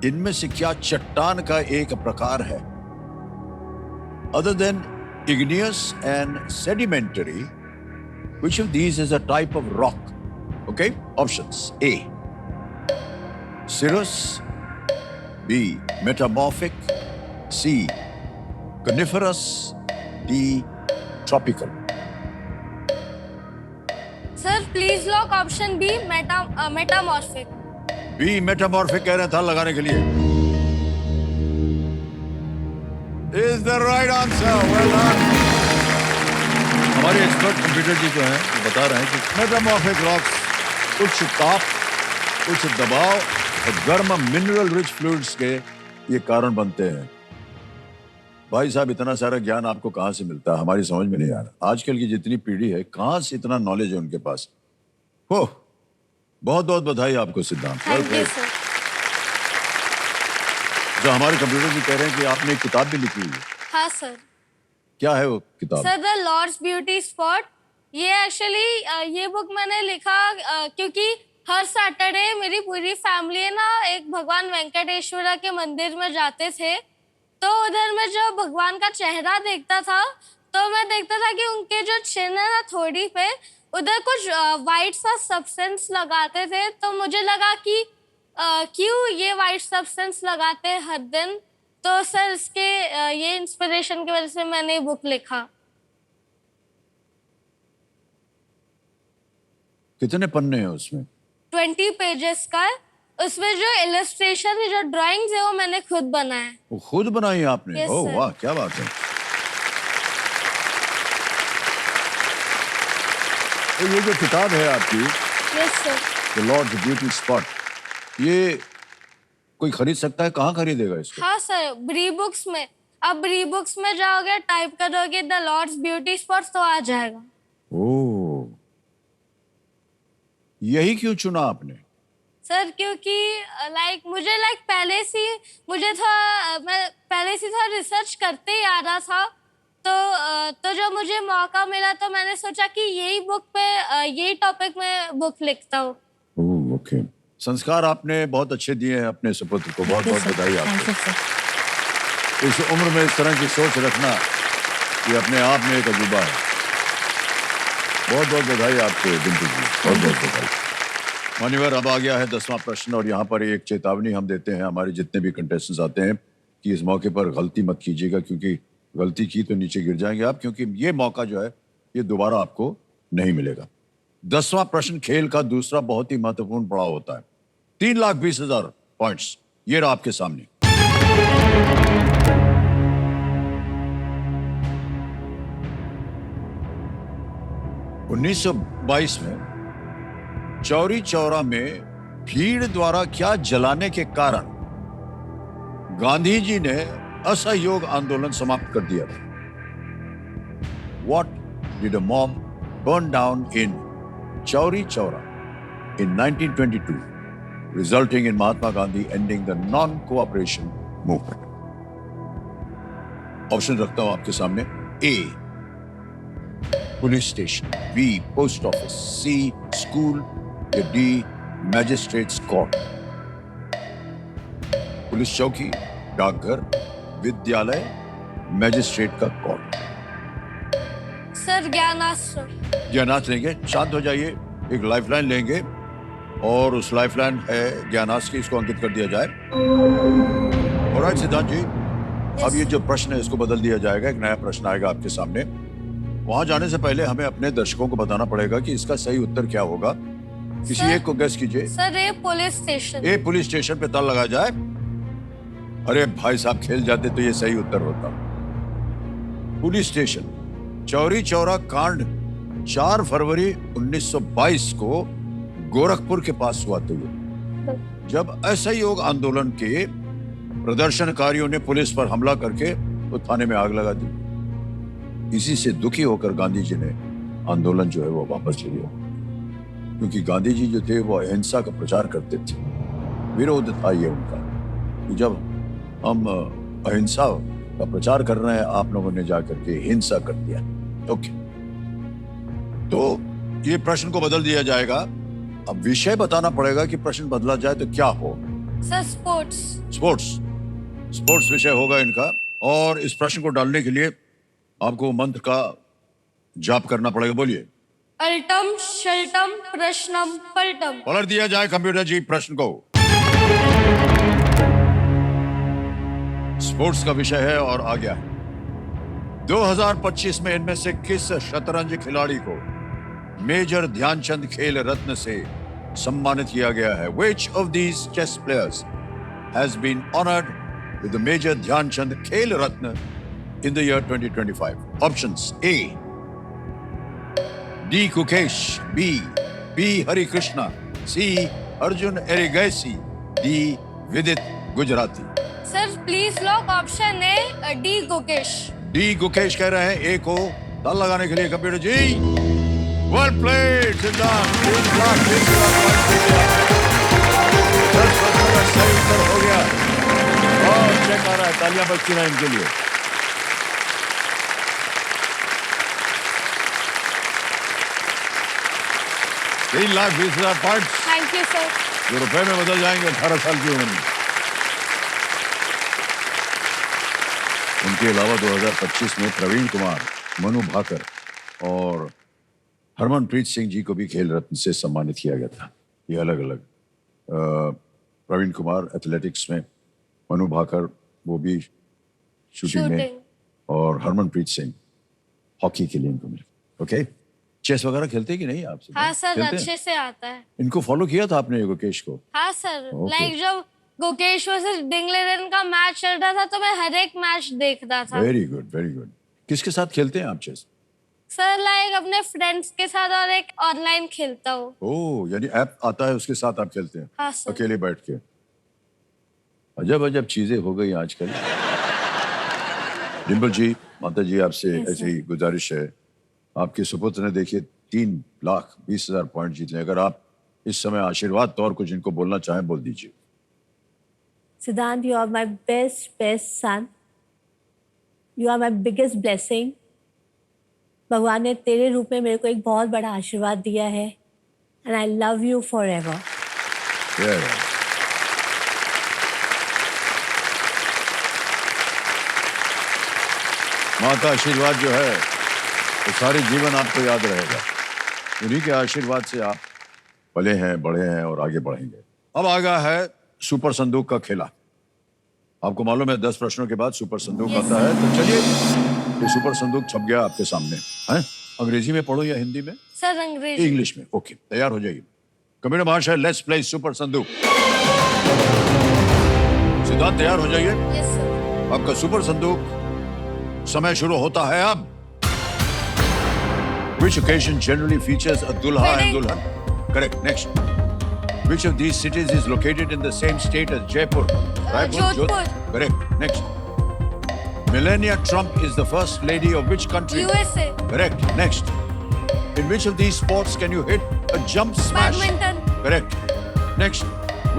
इनमें से क्या चट्टान का एक प्रकार है? Other than igneous and sedimentary, which of these is a type of rock? Okay, options: A, cirrus; B, metamorphic; C, coniferous; D, tropical. Sir please lock option B, metamorphic. B metamorphic कह रहे हैं ताल लगाने के लिए। Is the right answer. Well done. हमारे expert computer जी जो हैं वो बता रहे हैं कि मेटामॉर्फिक रॉक्स उच्च ताप, उच्च दबाव और गर्म मिनरल रिच फ्लूइड्स के ये कारण बनते हैं। भाई साहब, इतना सारा ज्ञान आपको कहाँ से मिलता है, हमारी समझ में नहीं आ रहा। आजकल की जितनी पीढ़ी है, कहाँ से इतना नॉलेज है उनके पास। हो, बहुत बहुत बधाई आपको सिद्धांत। Thank you sir. जो हमारे कंप्यूटर जी कह रहे हैं कि आपने एक किताब भी लिखी हुई है। हाँ सर। क्या है वो किताब? Sir the lord's beauty spot. ये एक्चुअली ये बुक मैंने लिखा क्योंकि हर सैटरडे मेरी पूरी फैमिली है ना एक भगवान वेंकटेश्वरा के मंदिर में जाते थे। तो उधर मैं जब भगवान का चेहरा देखता था तो मैं देखता था कि उनके जो चिन्ह है ना थोड़ी पे उधर कुछ वाइट सा सब्सटेंस लगाते थे। तो मुझे लगा कि क्यों ये वाइट सब्सटेंस लगाते हैं हर दिन। तो सर इसके ये इंस्पिरेशन की वजह से मैंने ये बुक लिखा। कितने पन्ने हैं उसमें? 20 पेजेस का है। उसमें जो इलस्ट्रेशन है, जो ड्राइंग्स है वो मैंने खुद बनाए। वो खुद बनाई है आपने? Yes, ओह sir. वाह, क्या बात है। तो ये जो किताब है आपकी, yes sir. The lord's beauty spot, ये कोई खरीद सकता है? कहाँ खरीदेगा इसको? हाँ सर, ब्री बुक्स में। अब ब्री बुक्स में जाओगे, टाइप करोगे द लॉर्ड्स ब्यूटी स्पॉट्स तो आ जाएगा। ओह, यही क्यों चुना आपने? सर क्योंकि मुझे पहले से मुझे था मैं पहले से था रिसर्च करते ही आ रहा था। तो जब मुझे मौका मिला तो मैंने सोचा कि यही बुक पे यही टॉपिक में बुक लिखता हूँ। ओह, ओके। संस्कार आपने बहुत अच्छे दिए हैं अपने सुपुत्र को। बहुत बहुत बधाई आपको। इस उम्र में इस तरह की सोच रखना ये अपने आप में एक अजूबा है। बहुत बहुत बधाई आपको बिंदु जी, बहुत बहुत बधाई। मान्यवर, अब आ गया है 10वां प्रश्न और यहाँ पर एक चेतावनी हम देते हैं हमारे जितने भी कंटेस्टेंट्स आते हैं कि इस मौके पर गलती मत कीजिएगा, क्योंकि गलती की तो नीचे गिर जाएंगे आप, क्योंकि ये मौका जो है ये दोबारा आपको नहीं मिलेगा। 10वां प्रश्न खेल का दूसरा बहुत ही महत्वपूर्ण पड़ाव होता है। 3,20,000 पॉइंट्स ये रहा आपके सामने। (1922) में चौरी चौरा में भीड़ द्वारा क्या जलाने के कारण गांधी जी ने असहयोग आंदोलन समाप्त कर दिया था? What did a mob burn down in Chauri Chaura in 1922, resulting in Mahatma Gandhi ending the non-cooperation movement? Option रखता हूं आपके सामने। A, police station, B, post office, C, school, या D, मैजिस्ट्रेट्स कोर्ट। पुलिस चौकी, डाकघर, विद्यालय, magistrate का court. Sir ज्ञानाश्रम। ज्ञानास्त्र लेंगे, शांत हो जाइए। एक लाइफलाइन लेंगे और उस लाइफलाइन है ज्ञानास्त्र की, इसको अंकित कर दिया जाए। ऑलराइट सिद्धांत जी, अब ये जो प्रश्न है इसको बदल दिया जाएगा। एक नया प्रश्न आएगा आपके सामने। वहां जाने से पहले हमें अपने दर्शकों को बताना पड़ेगा कि इसका सही उत्तर क्या होगा। किसी एक को गेस कीजिए। सर ये पुलिस स्टेशन। ए पुलिस स्टेशन पे ताला लगाया जाए। अरे भाई साहब, खेल जाते तो ये सही उत्तर होता। पुलिस स्टेशन, चौरी चौरा कांड 4 फरवरी 1922 को गोरखपुर के पास हुआ था, जब असहयोग आंदोलन के प्रदर्शनकारियों ने पुलिस पर हमला करके तो थाने में आग लगा दी। इसी से दुखी होकर गांधी जी ने आंदोलन जो है वो वापस ले लिया, क्योंकि गांधी जी जो थे वो अहिंसा का प्रचार करते थे। विरोध था ये उनका कि जब हम अहिंसा का प्रचार कर रहे हैं, आप लोगों ने जाकर के हिंसा कर दिया। ओके, तो ये प्रश्न को बदल दिया जाएगा। अब विषय बताना पड़ेगा कि प्रश्न बदला जाए तो क्या हो। Sir sports. स्पोर्ट्स विषय होगा इनका। और इस प्रश्न को डालने के लिए आपको मंत्र का जाप करना पड़ेगा। बोलिए। अल्टम शल्टम प्रश्नम पलटम। पलट दिया जाए कंप्यूटर जी प्रश्न को। स्पोर्ट्स का विषय है और आ गया है। 2025 में इनमें से किस शतरंज खिलाड़ी को मेजर ध्यानचंद खेल रत्न से सम्मानित किया गया है? Which of these chess players has been honored with the Major Dhyanchand Khel Ratna in the year 2025? Options: A, D. Kukesh, B. Hari Krishna, C. Arjun Erigasi, D. Vidit Gujarati. Sir please lock option A D Gukesh. D Gukesh कह रहे हैं ए को ताल लगाने के लिए computer जी। Well played सिद्धांत, 3,20,000 point दे दिया। 10 प्रश्नों का सही उत्तर हो गया और चेक आ रहा है, तालियां बजती हैं इनके लिए। $3,20,000 पॉइंट थैंक यू सर। जो रुपए में बदल जाएंगे 18 साल की उम्र में। उनके अलावा 2025 में प्रवीण कुमार, मनु भाकर और हरमनप्रीत सिंह जी को भी खेल रत्न से सम्मानित किया गया था। ये अलग अलग प्रवीण कुमार एथलेटिक्स में, मनु भाकर वो भी शूटिंग में, और हरमनप्रीत सिंह हॉकी के लिए इनको मिला। ओके, चेस वगैरह खेलते हैं कि नहीं आप? हाँ सर, खेलते हैं? अच्छे से आता है। इनको फॉलो किया था आपने गुकेश को? हाँ सर, Okay. लाइक जब गुकेश वर्सेस डिंगलेरन का मैच चल रहा था तो मैं हर एक मैच देखता था। Very good, very good. किसके साथ खेलते हैं आप चेस? सर लाइक अपने फ्रेंड्स के साथ और एक ऑनलाइन खेलता हूँ। ओह, यानी ऐप आता है उसके साथ आप खेलते हैं? हाँ सर। अकेले बैठ के? अजब अजब चीजें हो गई आजकल। डिम्पल जी, माता जी आपसे ऐसी ही गुजारिश है, आपके सुपुत्र ने देखिए 3,20,000 पॉइंट जीत ले। अगर आप इस समय आशीर्वाद तौर कुछ इनको बोलना चाहें, बोल दीजिए। Siddhant, you are my best son. You are my biggest blessing. भगवान ने तेरे रूप में मेरे को एक बहुत बड़ा आशीर्वाद दिया है and I love you forever. Yeah. माँ का आशीर्वाद जो है वो सारे जीवन आपको याद रहेगा। उन्हीं के आशीर्वाद से आप पले हैं, बढ़े हैं और आगे बढ़ेंगे। अब आ गया है सुपर संदूक का खेला। आपको मालूम है 10 प्रश्नों के बाद सुपर संदूक आता है। तो चलिए, ये सुपर संदूक छप गया आपके सामने है। अंग्रेजी में पढ़ो या हिंदी में? सर अंग्रेजी। इंग्लिश में। ओके, तैयार हो जाइए। कंप्यूटर महाशय, लेट्स प्ले सुपर संदूक। सिद्धांत तैयार हो जाइए। Yes sir. आपका सुपर संदूक समय शुरू होता है अब। Which occasion generally features a dulha and Wedding. dulhan? Correct. Next. Which of these cities is located in the same state as Jaipur? Jodhpur. Correct. Next. Melania Trump is the first lady of which country? USA। Correct. Next. In which of these sports can you hit a jump smash? Badminton। Correct. Next.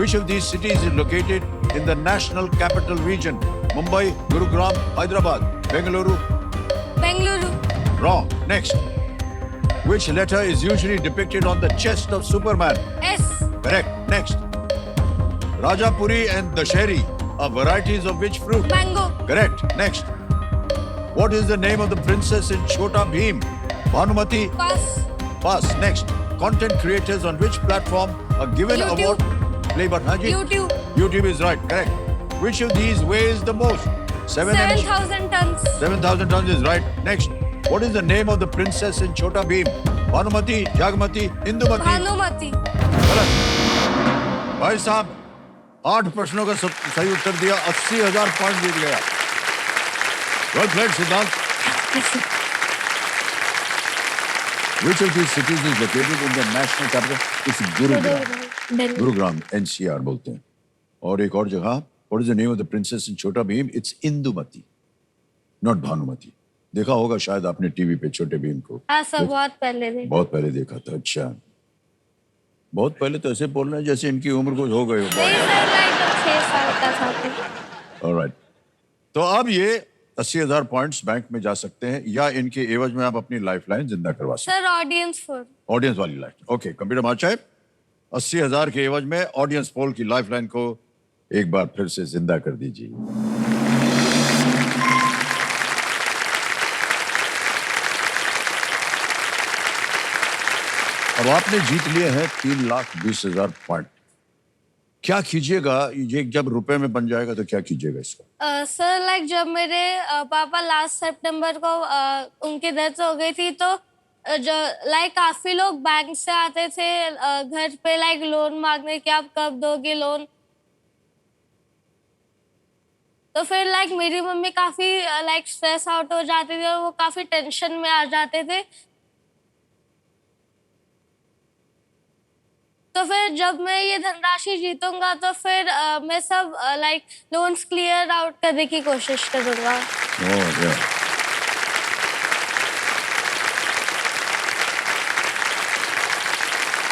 Which of these cities is located in the national capital region? Mumbai, Gurugram, Hyderabad, Bengaluru? Bengaluru. Wrong. Next. Which letter is usually depicted on the chest of Superman? S. Correct. Next. Rajapuri and Dasheri are varieties of which fruit? Mango. Correct. Next. What is the name of the princess in Chota Bheem? Bhanumati? Pass. Pass. Next. Content creators on which platform are given YouTube. award? Play button. Haji? YouTube। YouTube is right. Correct. Which of these weighs the most? 7,000 tons। 7,000 tons is right. Next. What is the name of the princess in Chota Bheem? Bhanumati, Jagmati, Indumati? Bhanumati. गलत। भाई साहब 8 प्रश्नों का सही उत्तर दिया, 80,000 point जीत गया। Well played सिद्धांत। Which of these cities is located in the national capital? It's Gurugram. Gurugram, NCR बोलते हैं। और एक और जगह, what is the name of the princess in Chota Bheem? It's Indumati, not Bhanumati. देखा होगा शायद आपने टीवी पे छोटे भीम को। हाँ सर, बहुत पहले देखा। बहुत पहले देखा था। अच्छा, बहुत पहले तो ऐसे बोल रहे हैं जैसे इनकी उम्र कुछ हो गई हो। नहीं सर, लाइक जब 6 साल का था तो। ऑलराइट, तो अब ये 80,000 पॉइंट्स बैंक में जा सकते हैं या इनके एवज में आप अपनी लाइफलाइन जिंदा करवा सकते सर ऑडियंस फॉर। हैं। ऑडियंस वाली लाइफ। ओके, कंप्यूटर महाशय, 80,000 के एवज में ऑडियंस पोल की लाइफलाइन को एक बार फिर से जिंदा कर दीजिए। अब आपने जीत लिए हैं 3,20,000 पॉइंट। क्या कीजिएगा ये जब रुपए में बन जाएगा तो क्या कीजिएगा इसका? सर लाइक जब मेरे पापा लास्ट सितंबर को उनकी डेथ हो गई थी तो जो लाइक काफी लोग बैंक से आते थे घर पे लाइक लोन मांगने कि आप कब दोगे लोन। तो फिर लाइक मेरी मम्मी काफी लाइक स्ट्रेस आउट हो जाती थी और वो काफी टेंशन में आ जाते थे। तो फिर जब मैं ये धनराशि जीतूंगा तो फिर मैं सब लाइक लोन्स क्लियर आउट करने की कोशिश करूंगा। ओह या।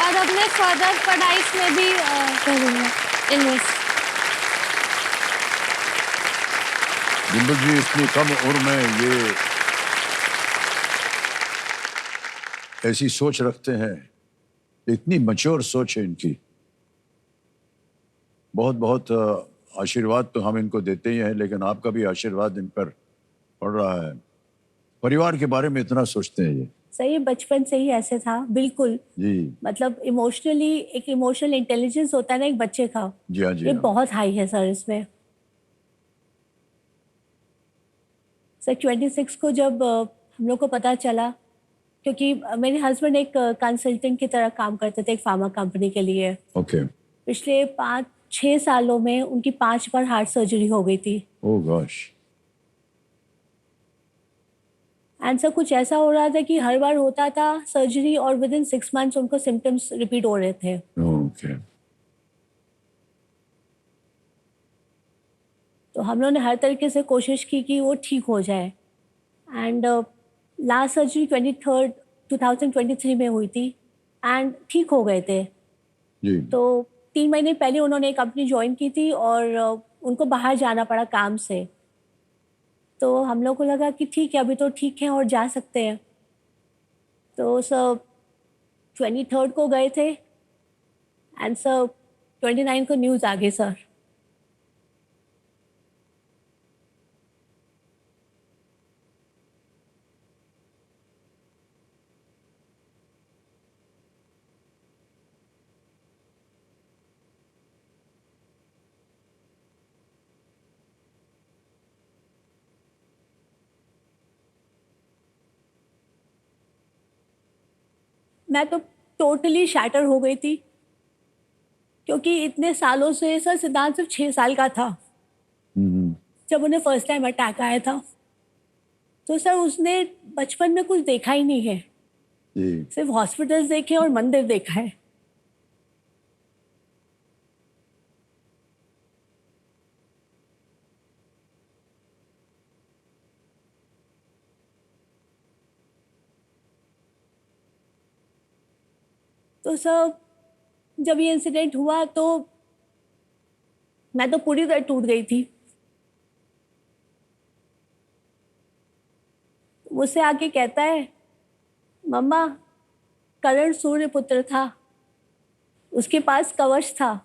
और अपने फर्दर पढ़ाई में भी करूंगा इन्वेस्ट। डिम्पल जी इतनी कम उम्र में ये ऐसी सोच रखते हैं, इतनी मैच्योर सोच है इनकी। बहुत बहुत आशीर्वाद तो हम इनको देते ही हैं, लेकिन आपका भी आशीर्वाद इन पर पड़ रहा है। परिवार के बारे में इतना सोचते हैं ये। सही, बचपन से ही ऐसे था बिल्कुल। जी मतलब इमोशनली, एक इमोशनल इंटेलिजेंस होता है ना एक बच्चे का, जी हाँ जी ये हाँ। बहुत हाई है सर इसमें। सर 26 को जब हम लोग को पता चला, क्योंकि मेरे हस्बैंड एक कंसल्टेंट की तरह काम करते थे एक फार्मा कंपनी के लिए। ओके। पिछले 5-6 सालों में उनकी 5 बार हार्ट सर्जरी हो गई थी। ओह गॉश। एंड सर कुछ ऐसा हो रहा था कि हर बार होता था सर्जरी और विद इन 6 मंथ्स उनको सिम्टम्स रिपीट हो रहे थे। ओके। तो हम लोगों ने हर तरीके से कोशिश की कि वो ठीक हो जाए। एंड लास्ट सर्जरी 2023 में हुई थी एंड ठीक हो गए थे। जी तो 3 महीने पहले उन्होंने एक कंपनी ज्वाइन की थी और उनको बाहर जाना पड़ा काम से। तो हम लोग को लगा कि ठीक है, अभी तो ठीक है और जा सकते हैं। तो सर 23rd को गए थे एंड सर 29 को न्यूज़ आ गई सर। मैं तो टोटली शैटर हो गई थी, क्योंकि इतने सालों से सर सिद्धांत सिर्फ 6 साल का था हम्म, जब उन्हें फर्स्ट टाइम अटैक आया था। तो सर उसने बचपन में कुछ देखा ही नहीं है, जी सिर्फ हॉस्पिटल्स देखे और मंदिर देखा है। तो सर जब ये इंसिडेंट हुआ तो मैं तो पूरी तरह टूट गई थी। मुझसे आके कहता है, मम्मा करण सूर्यपुत्र था, उसके पास कवच था,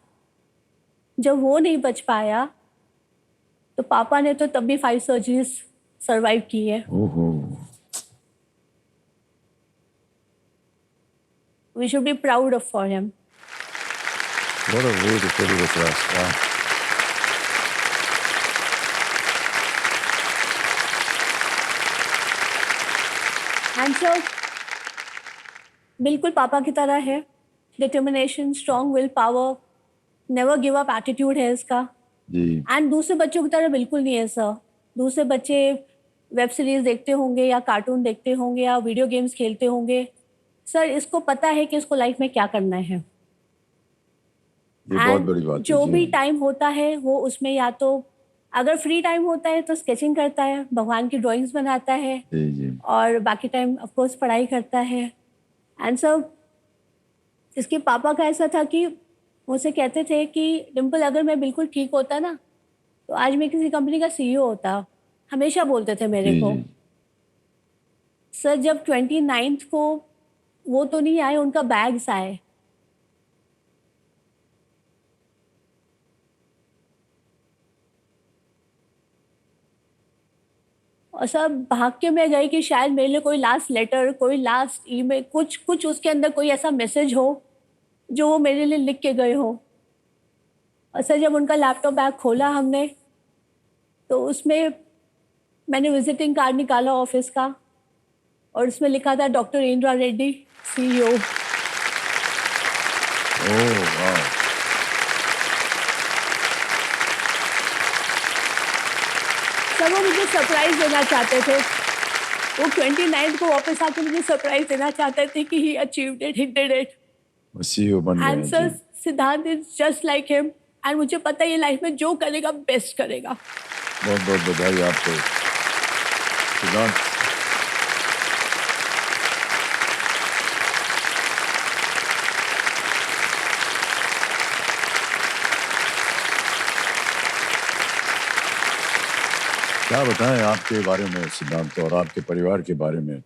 जब वो नहीं बच पाया तो पापा ने तो तब भी 5 सर्जरीज सरवाइव की है। ओहो। We should be proud of for him. What a way to put it across. Wow. And sir बिल्कुल पापा की तरह है, determination, strong will power, never give up attitude है इसका। जी एंड दूसरे बच्चों की तरह बिल्कुल नहीं है सर। दूसरे बच्चे वेब सीरीज देखते होंगे या कार्टून देखते होंगे या वीडियो गेम्स खेलते होंगे, सर इसको पता है कि इसको लाइफ में क्या करना है। ये बहुत And बड़ी बात है। जो जी भी हाँ। टाइम होता है वो उसमें या तो अगर फ्री टाइम होता है तो स्केचिंग करता है, भगवान की ड्राइंग्स बनाता है, जी जी और बाकी टाइम ऑफ कोर्स पढ़ाई करता है। एंड सर इसके पापा का ऐसा था कि मुझसे कहते थे कि डिम्पल अगर मैं बिल्कुल ठीक होता ना तो आज मैं किसी कंपनी का सीईओ होता, हमेशा बोलते थे मेरे जी को। जी सर जब 29th को वो तो नहीं आए, उनका बैग्स आए। और सब भाग के मैं गई कि शायद मेरे लिए कोई लास्ट लेटर, कोई लास्ट ईमेल, कुछ कुछ उसके अंदर कोई ऐसा मैसेज हो जो वो मेरे लिए लिख के गए हो। और सर जब उनका लैपटॉप बैग खोला हमने तो उसमें मैंने विजिटिंग कार्ड निकाला ऑफिस का और उसमें लिखा था डॉक्टर इंदिरा रेड्डी सीईओ। ओह वाह। सर वो मुझे सरप्राइज देना चाहते थे, वो 29th को वापस आके मुझे सरप्राइज देना चाहते थे कि he achieved it, he did it. CEO बन गए एंड हैं sir ji. Siddhant is just like him and मुझे पता है ये लाइफ में जो करेगा बेस्ट करेगा. बहुत बहुत बधाई आपको सिद्धांत। क्या बताएं आपके बारे में सिद्धांत और आपके परिवार के बारे में।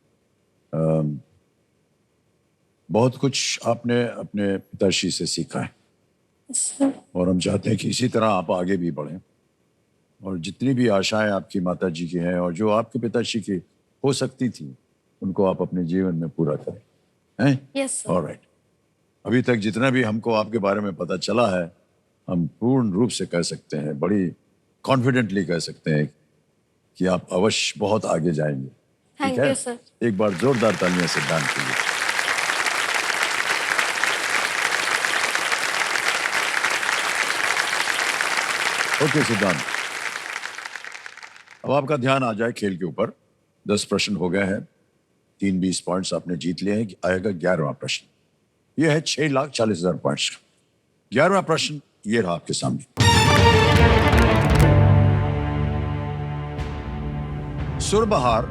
बहुत कुछ आपने अपने पिताश्री से सीखा है सर और हम चाहते हैं कि इसी तरह आप आगे भी बढ़ें और जितनी भी आशाएं आपकी माता जी की हैं और जो आपके पिताश्री की हो सकती थी उनको आप अपने जीवन में पूरा करें, हैं? Yes sir. ऑलराइट। अभी तक जितना भी हमको आपके बारे में पता चला है हम पूर्ण रूप से कह सकते हैं, बड़ी कॉन्फिडेंटली कह सकते हैं कि आप अवश्य बहुत आगे जाएंगे। थैंक ठीक है? You sir. एक बार जोरदार तालियां सिद्धांत के लिए। ओके सिद्धांत, अब आपका ध्यान आ जाए खेल के ऊपर। 10 प्रश्न हो गए हैं, 20 पॉइंट्स आपने जीत लिए हैं। आएगा 11वां प्रश्न, यह है 6,40,000 पॉइंट्स का। 11वां प्रश्न ये रहा आपके सामने। सुरबहार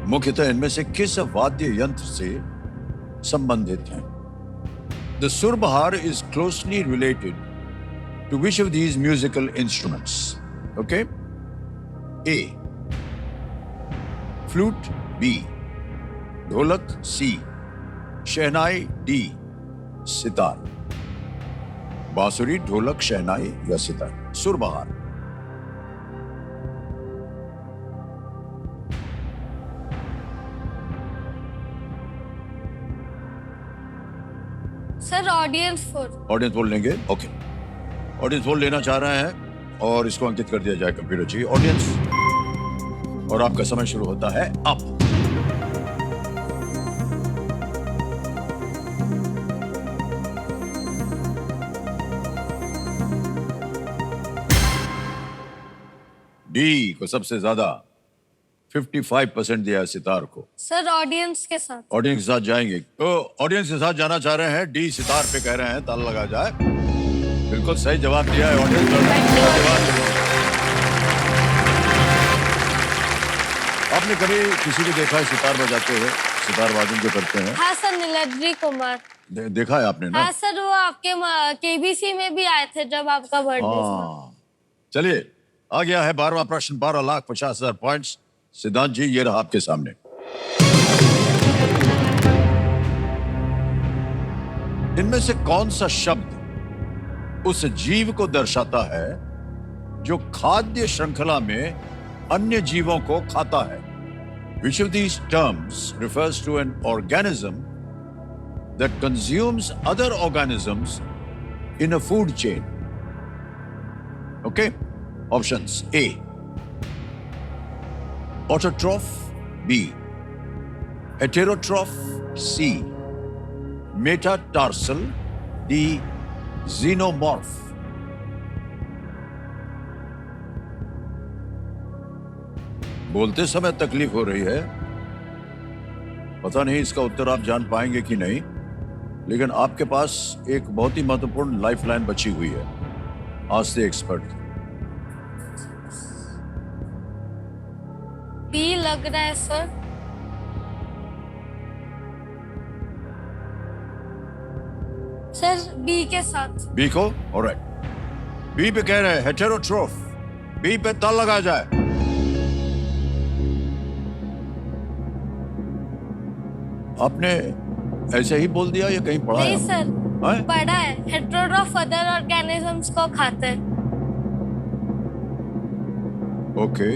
मुख्यतः इनमें से किस वाद्य यंत्र से संबंधित हैं? The surbahar is closely related to which of these musical instruments? Okay? A. Flute. B. Dholak. C. Shehnai. D. Sitar. बांसुरी, ढोलक, शहनाई या sitar? Surbahar. Sir audience for. Audience बोल लेंगे? ओके, ऑडियंस बोल लेना चाह रहे हैं और इसको अंकित कर दिया जाए कंप्यूटर जी। ऑडियंस, और आपका समय शुरू होता है अब। डी को सबसे ज्यादा 55% दिया है सितार को। सर ऑडियंस के साथ. ऑडियंस के साथ जाएंगे तो ऑडियंस के साथ जाना चाह रहे हैं। डी सितार पे कह रहे हैं, ताला लगा जाए। बिल्कुल सही जवाब दिया है ऑडियंस। आपने कभी किसी को देखा है सितार बजाते हुए, सितार वादन जो करते हैं? हाँ सर, नीलाद्री कुमार. देखा है आपने ना? हाँ सर, वो आपके केबीसी में भी आए थे जब आपका बर्थडे था. हाँ, चलिए आ गया है 12वां प्रश्न। 12,50,000 पॉइंट्स। सिद्धांत जी ये रहा आपके सामने। इनमें से कौन सा शब्द उस जीव को दर्शाता है जो खाद्य श्रृंखला में अन्य जीवों को खाता है? Which of these terms refers to an organism that consumes other organisms in a food chain? Okay, options: A. Autotroph. B. Heterotroph. C. Metatarsal. D. Xenomorph. बोलते समय तकलीफ हो रही है, पता नहीं इसका उत्तर आप जान पाएंगे कि नहीं, लेकिन आपके पास एक बहुत ही महत्वपूर्ण लाइफलाइन बची हुई है आज से एक्सपर्ट। बी लग रहा है सर. सर बी के साथ. बी को? ऑलराइट, बी पे कह रहे हैं हेटेरोट्रोफ। बी पे ताल लगा जाए। आपने ऐसे ही बोल दिया या कहीं पढ़ा नहीं है? सर, हैं? पढ़ा है. हेटेरोट्रॉफ अदर ऑर्गेनिजम्स को खाते हैं. ओके,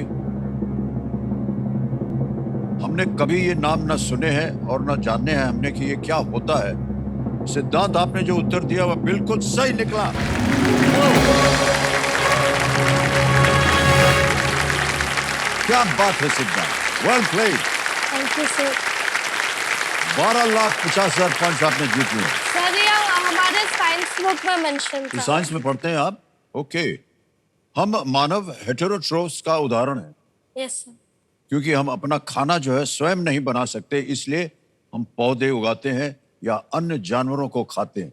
हमने कभी ये नाम ना सुने हैं और ना जाने हैं हमने कि ये क्या होता है। सिद्धांत, आपने जो उत्तर दिया वह बिल्कुल सही निकला। क्या बात है सिद्धांत, well played. Thank you sir. 12,50,000 points आपने जीत लिए। सर ये हमारे साइंस बुक में मेंशन था. साइंस में पढ़ते हैं आप? ओके, हम मानव हेटेरोट्रोफ्स का उदाहरण है, यस सर. क्योंकि हम अपना खाना जो है स्वयं नहीं बना सकते, इसलिए हम पौधे उगाते हैं या अन्य जानवरों को खाते हैं।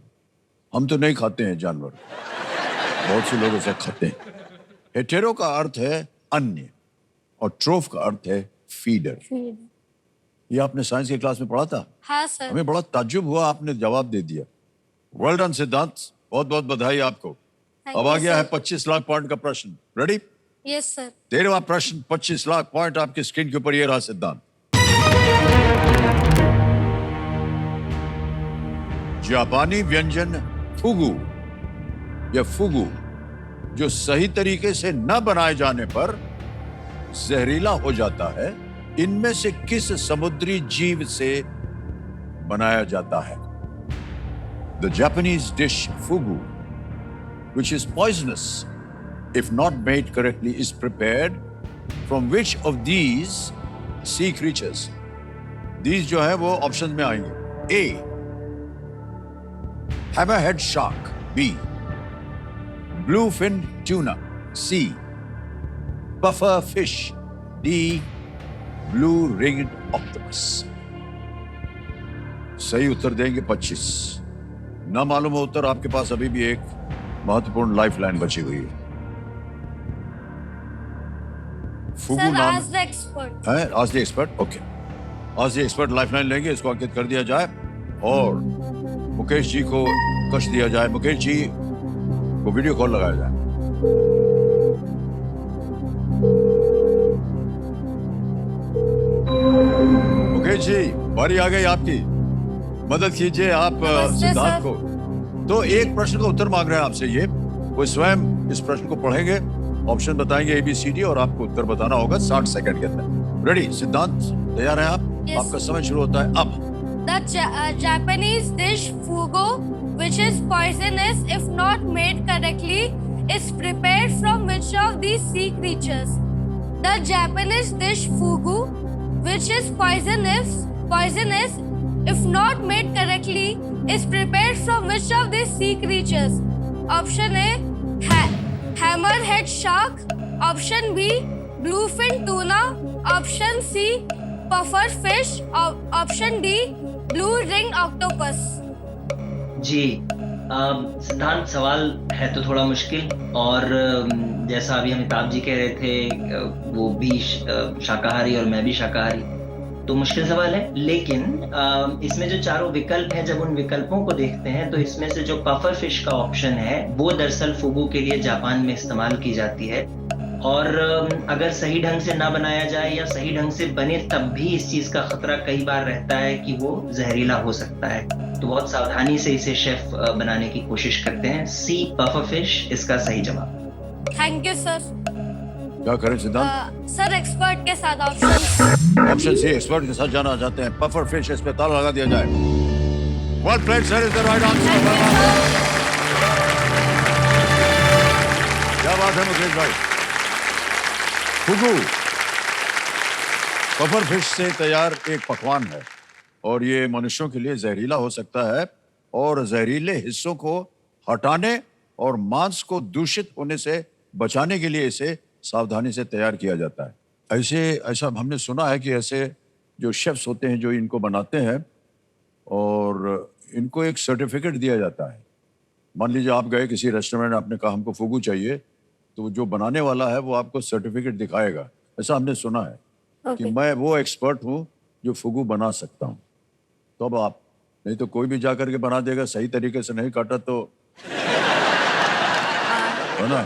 हम तो नहीं खाते हैं जानवर, बहुत से लोग ऐसा खाते हैं। हेटेरो का अर्थ है अन्य और ट्रोफ का अर्थ है फीडर। ये आपने साइंस की क्लास में पढ़ा था? हाँ सर। हमें बड़ा ताज्जुब हुआ, आपने जवाब दे दिया। वेल डन सिद्धांत, बहुत बहुत बधाई आपको। अब आ गया है 25 लाख पॉइंट का प्रश्न। रेडी? Yes sir. 13वां प्रश्न, 25 लाख पॉइंट आपकी स्क्रीन के ऊपर। ये रहा सिद्धांत। जापानी व्यंजन फुगु या फुगु जो सही तरीके से न बनाए जाने पर जहरीला हो जाता है, इनमें से किस समुद्री जीव से बनाया जाता है? The Japanese dish fugu, which is poisonous if not made correctly, is prepared from which of these sea creatures? These जो है वो ऑप्शन में आएंगे। A, hammerhead shark. B, bluefin tuna. C, puffer fish. D, blue ringed octopus. सही उत्तर देंगे 25। ना मालूम हो उत्तर, आपके पास अभी भी एक महत्वपूर्ण लाइफलाइन बची हुई है। फुगु सर नाम आज द एक्सपर्ट। है, आज द एक्सपर्ट। ओके, आज द एक्सपर्ट लाइफलाइन लेंगे, इसको अंकित कर दिया जाए और मुकेश जी को कश दिया जाए। मुकेश जी को वीडियो कॉल लगाया जाए। मुकेश जी, बारी आ गई आपकी, मदद कीजिए आप नमस्ते, सिद्धांत सर। को। तो एक प्रश्न का उत्तर मांग रहे हैं आपसे, ये वो स्वयं इस प्रश्न को पढ़ेंगे, ऑप्शन बताएंगे ABCD और आपको उत्तर बताना होगा 60 सेकंड के अंदर। रेडी सिद्धांत, तैयार हैं आप? Yes. आपका समय शुरू होता है अब। The Japanese dish fugu, which is poisonous if not made correctly, is prepared from which of these sea creatures? The Japanese dish fugu, which is poisonous if not made correctly, is prepared from which of these sea creatures? Option A, hammerhead shark. Option B, bluefin tuna. Option C, puffer fish. Option D, blue ringed octopus. जी, सिद्धांत सवाल है तो थोड़ा मुश्किल, और जैसा अभी अमिताभ जी कह रहे थे, वो भी शाकाहारी और मैं भी शाकाहारी, तो मुश्किल सवाल है। लेकिन इसमें जो चारों विकल्प हैं, जब उन विकल्पों को देखते हैं तो इसमें से जो पफर फिश का ऑप्शन है वो दरअसल फुगु के लिए जापान में इस्तेमाल की जाती है। और अगर सही ढंग से ना बनाया जाए या सही ढंग से बने तब भी इस चीज का खतरा कई बार रहता है कि वो जहरीला हो सकता है, तो बहुत सावधानी से इसे शेफ बनाने की कोशिश करते हैं। सी, पफर फिश इसका सही जवाब। Thank you sir. क्या करें सिद्धांत? सर एक्सपर्ट के साथ ऑप्शन सी, एक्सपर्ट के साथ जाना चाहते हैं। पफर फिश, इस पे ताला लगा दिया जाए। Well played sir, is the right answer. क्या बात है मुकेश भाई। फुगु पफर फिश से तैयार एक पकवान है और ये मनुष्यों के लिए जहरीला हो सकता है, और जहरीले हिस्सों को हटाने और मांस को दूषित होने से बचाने के लिए इसे सावधानी से तैयार किया जाता है। ऐसा हमने सुना है कि ऐसे जो शेफ्स होते हैं जो इनको बनाते हैं, और इनको एक सर्टिफिकेट दिया जाता है। मान लीजिए आप गए किसी रेस्टोरेंट, आपने कहा हमको फुगु चाहिए, तो जो बनाने वाला है वो आपको सर्टिफिकेट दिखाएगा। ऐसा हमने सुना है कि मैं वो एक्सपर्ट हूँ जो फुगु बना सकता हूँ। तो अब आप, नहीं तो कोई भी जा करके बना देगा, सही तरीके से नहीं काटा तो है ना।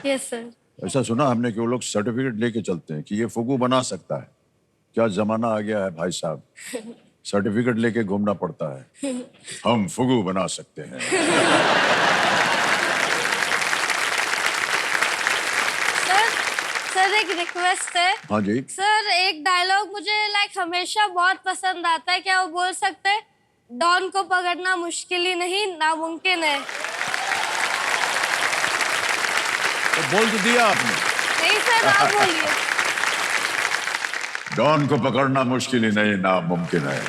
Yes sir. ऐसा सुना हमने कि वो लोग सर्टिफिकेट लेके चलते हैं कि ये फुगु बना सकता है। क्या जमाना आ गया है भाई साहब, सर्टिफिकेट लेके घूमना पड़ता है। हम फुगु बना सकते हैं। सर एक रिक्वेस्ट है। हाँ जी। सर एक डायलॉग मुझे हमेशा बहुत पसंद आता है, क्या वो बोल सकते हैं? डॉन को पकड़ना मुश्किल ही नहीं, नामुमकिन है। तो बोल तो दिया आपने। नहीं सर, आप बोलिए। डॉन को पकड़ना मुश्किल ही नहीं, नामुमकिन है।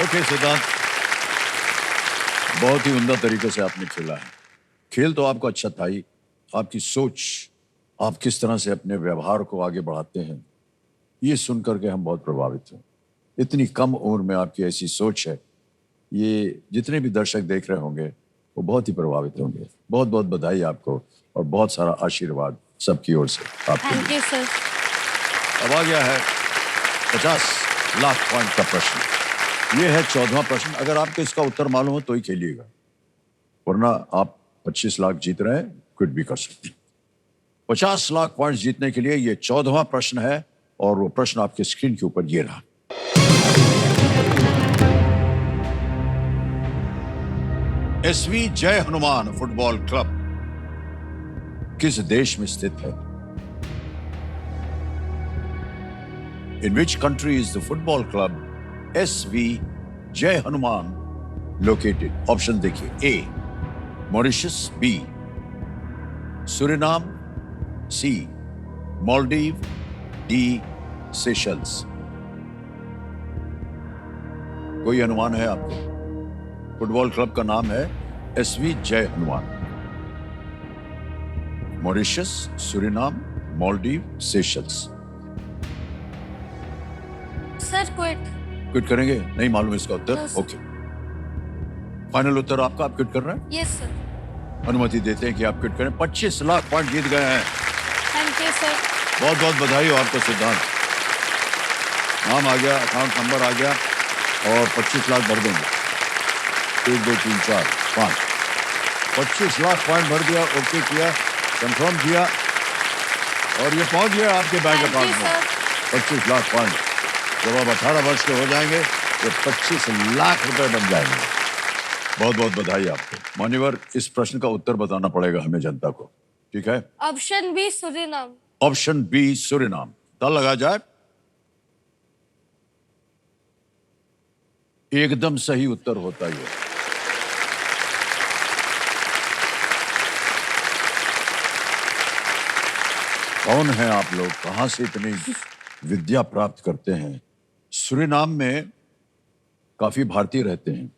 ओके सिद्धांत, बहुत ही उम्दा तरीके से आपने खेला है। खेल तो आपको अच्छा था ही, आपकी सोच आप किस तरह से अपने व्यवहार को आगे बढ़ाते हैं, ये सुन करके हम बहुत प्रभावित हैं। इतनी कम उम्र में आपकी ऐसी सोच है, ये जितने भी दर्शक देख रहे होंगे वो बहुत ही प्रभावित होंगे। बहुत बहुत बधाई आपको और बहुत सारा आशीर्वाद सबकी ओर से आपके थैंक लिए। You sir. अब आ गया है 50 लाख पॉइंट का प्रश्न। ये है 14वां प्रश्न। अगर आपको इसका उत्तर मालूम हो तो ही खेलिएगा, वरना आप 25 लाख जीत रहे हैं, क्विट भी कर सकते हैं। 50 लाख पॉइंट जीतने के लिए ये 14वां प्रश्न है और वो प्रश्न आपके स्क्रीन के ऊपर ये रहा। SV Jai Hanuman football club किस देश में स्थित है? In which country is the football club SV Jai Hanuman located? Option देखिए, A Mauritius, B Suriname, C Maldives, D Seychelles. कोई अनुमान है आपको? फुटबॉल क्लब का नाम है SV Jai Hanuman. Mauritius, Suriname, Maldives, Seychelles. Sir quit. Quit करेंगे? नहीं मालूम इसका उत्तर? No, sir. ओके, फाइनल उत्तर आपका, आप क्विट कर रहे हैं? Yes sir. अनुमति देते हैं कि आप क्विट करें। 25 लाख पॉइंट जीत गए हैं। Thank you sir. बहुत बहुत बधाई हो आपको सिद्धांत। नाम आ गया, अकाउंट नंबर आ गया और 25 लाख भर देंगे। 1 2 3 4 5 25 लाख पॉइंट भर दिया, ओके किया, कंफर्म किया और ये पहुंच गया आपके बैंक Thank you, अकाउंट में। sir. 25 लाख पॉइंट जब आप 18 वर्ष के हो जाएंगे तो 25 लाख रुपए बन जाएंगे। बहुत बहुत बधाई आपको। मान्यवर, इस प्रश्न का उत्तर बताना पड़ेगा हमें जनता को, ठीक है? Option B Suriname. Option B Suriname. ताल लगा जाए। एकदम सही उत्तर होता ही है। कौन है आप लोग, कहां से इतनी विद्या प्राप्त करते हैं? सुरिनाम में काफी भारतीय रहते हैं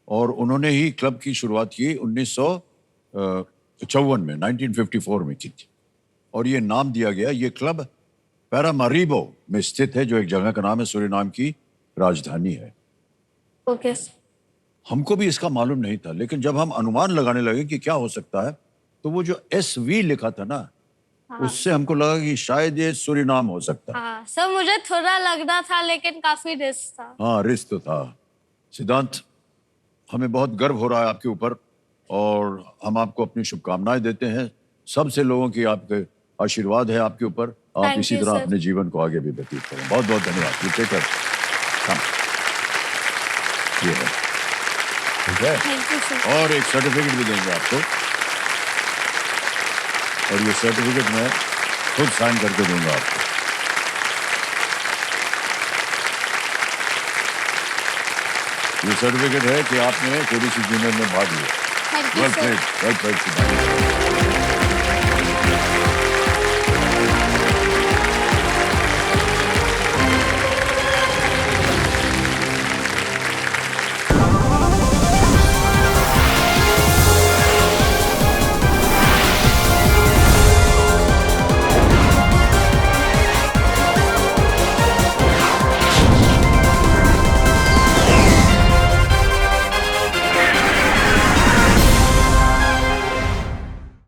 और उन्होंने ही क्लब की शुरुआत की 1954 में, 1954 में की थी और ये नाम दिया गया। ये क्लब पैरामारीबो में स्थित है, जो एक जगह का नाम है, सुरिनाम की राजधानी है। Okay sir. हमको भी इसका मालूम नहीं था, लेकिन जब हम अनुमान लगाने लगे कि क्या हो सकता है, तो वो जो एसवी लिखा था ना, उससे हमको लगा कि शायद ये सुरिनाम हो सकता है। हाँ सर, मुझे थोड़ा लगना था लेकिन काफी रिस्क था। हाँ, रिस्क तो था। सिद्धांत, हमें बहुत गर्व हो रहा है आपके ऊपर और हम आपको अपनी शुभकामनाएं देते हैं। सबसे लोगों की आपके आशीर्वाद है आपके ऊपर। आप Thank इसी you, तरह sir. अपने जीवन को आगे भी व्यतीत करें। बहुत बहुत धन्यवाद। ये है, ठीक है? Thank you sir. और एक सर्टिफिकेट भी देंगे आपको और ये सर्टिफिकेट मैं खुद साइन करके दूंगा आपको। ये सर्टिफिकेट है कि आपने केबीसी जूनियर में भाग लिया। Thank you well sir. Played, well played.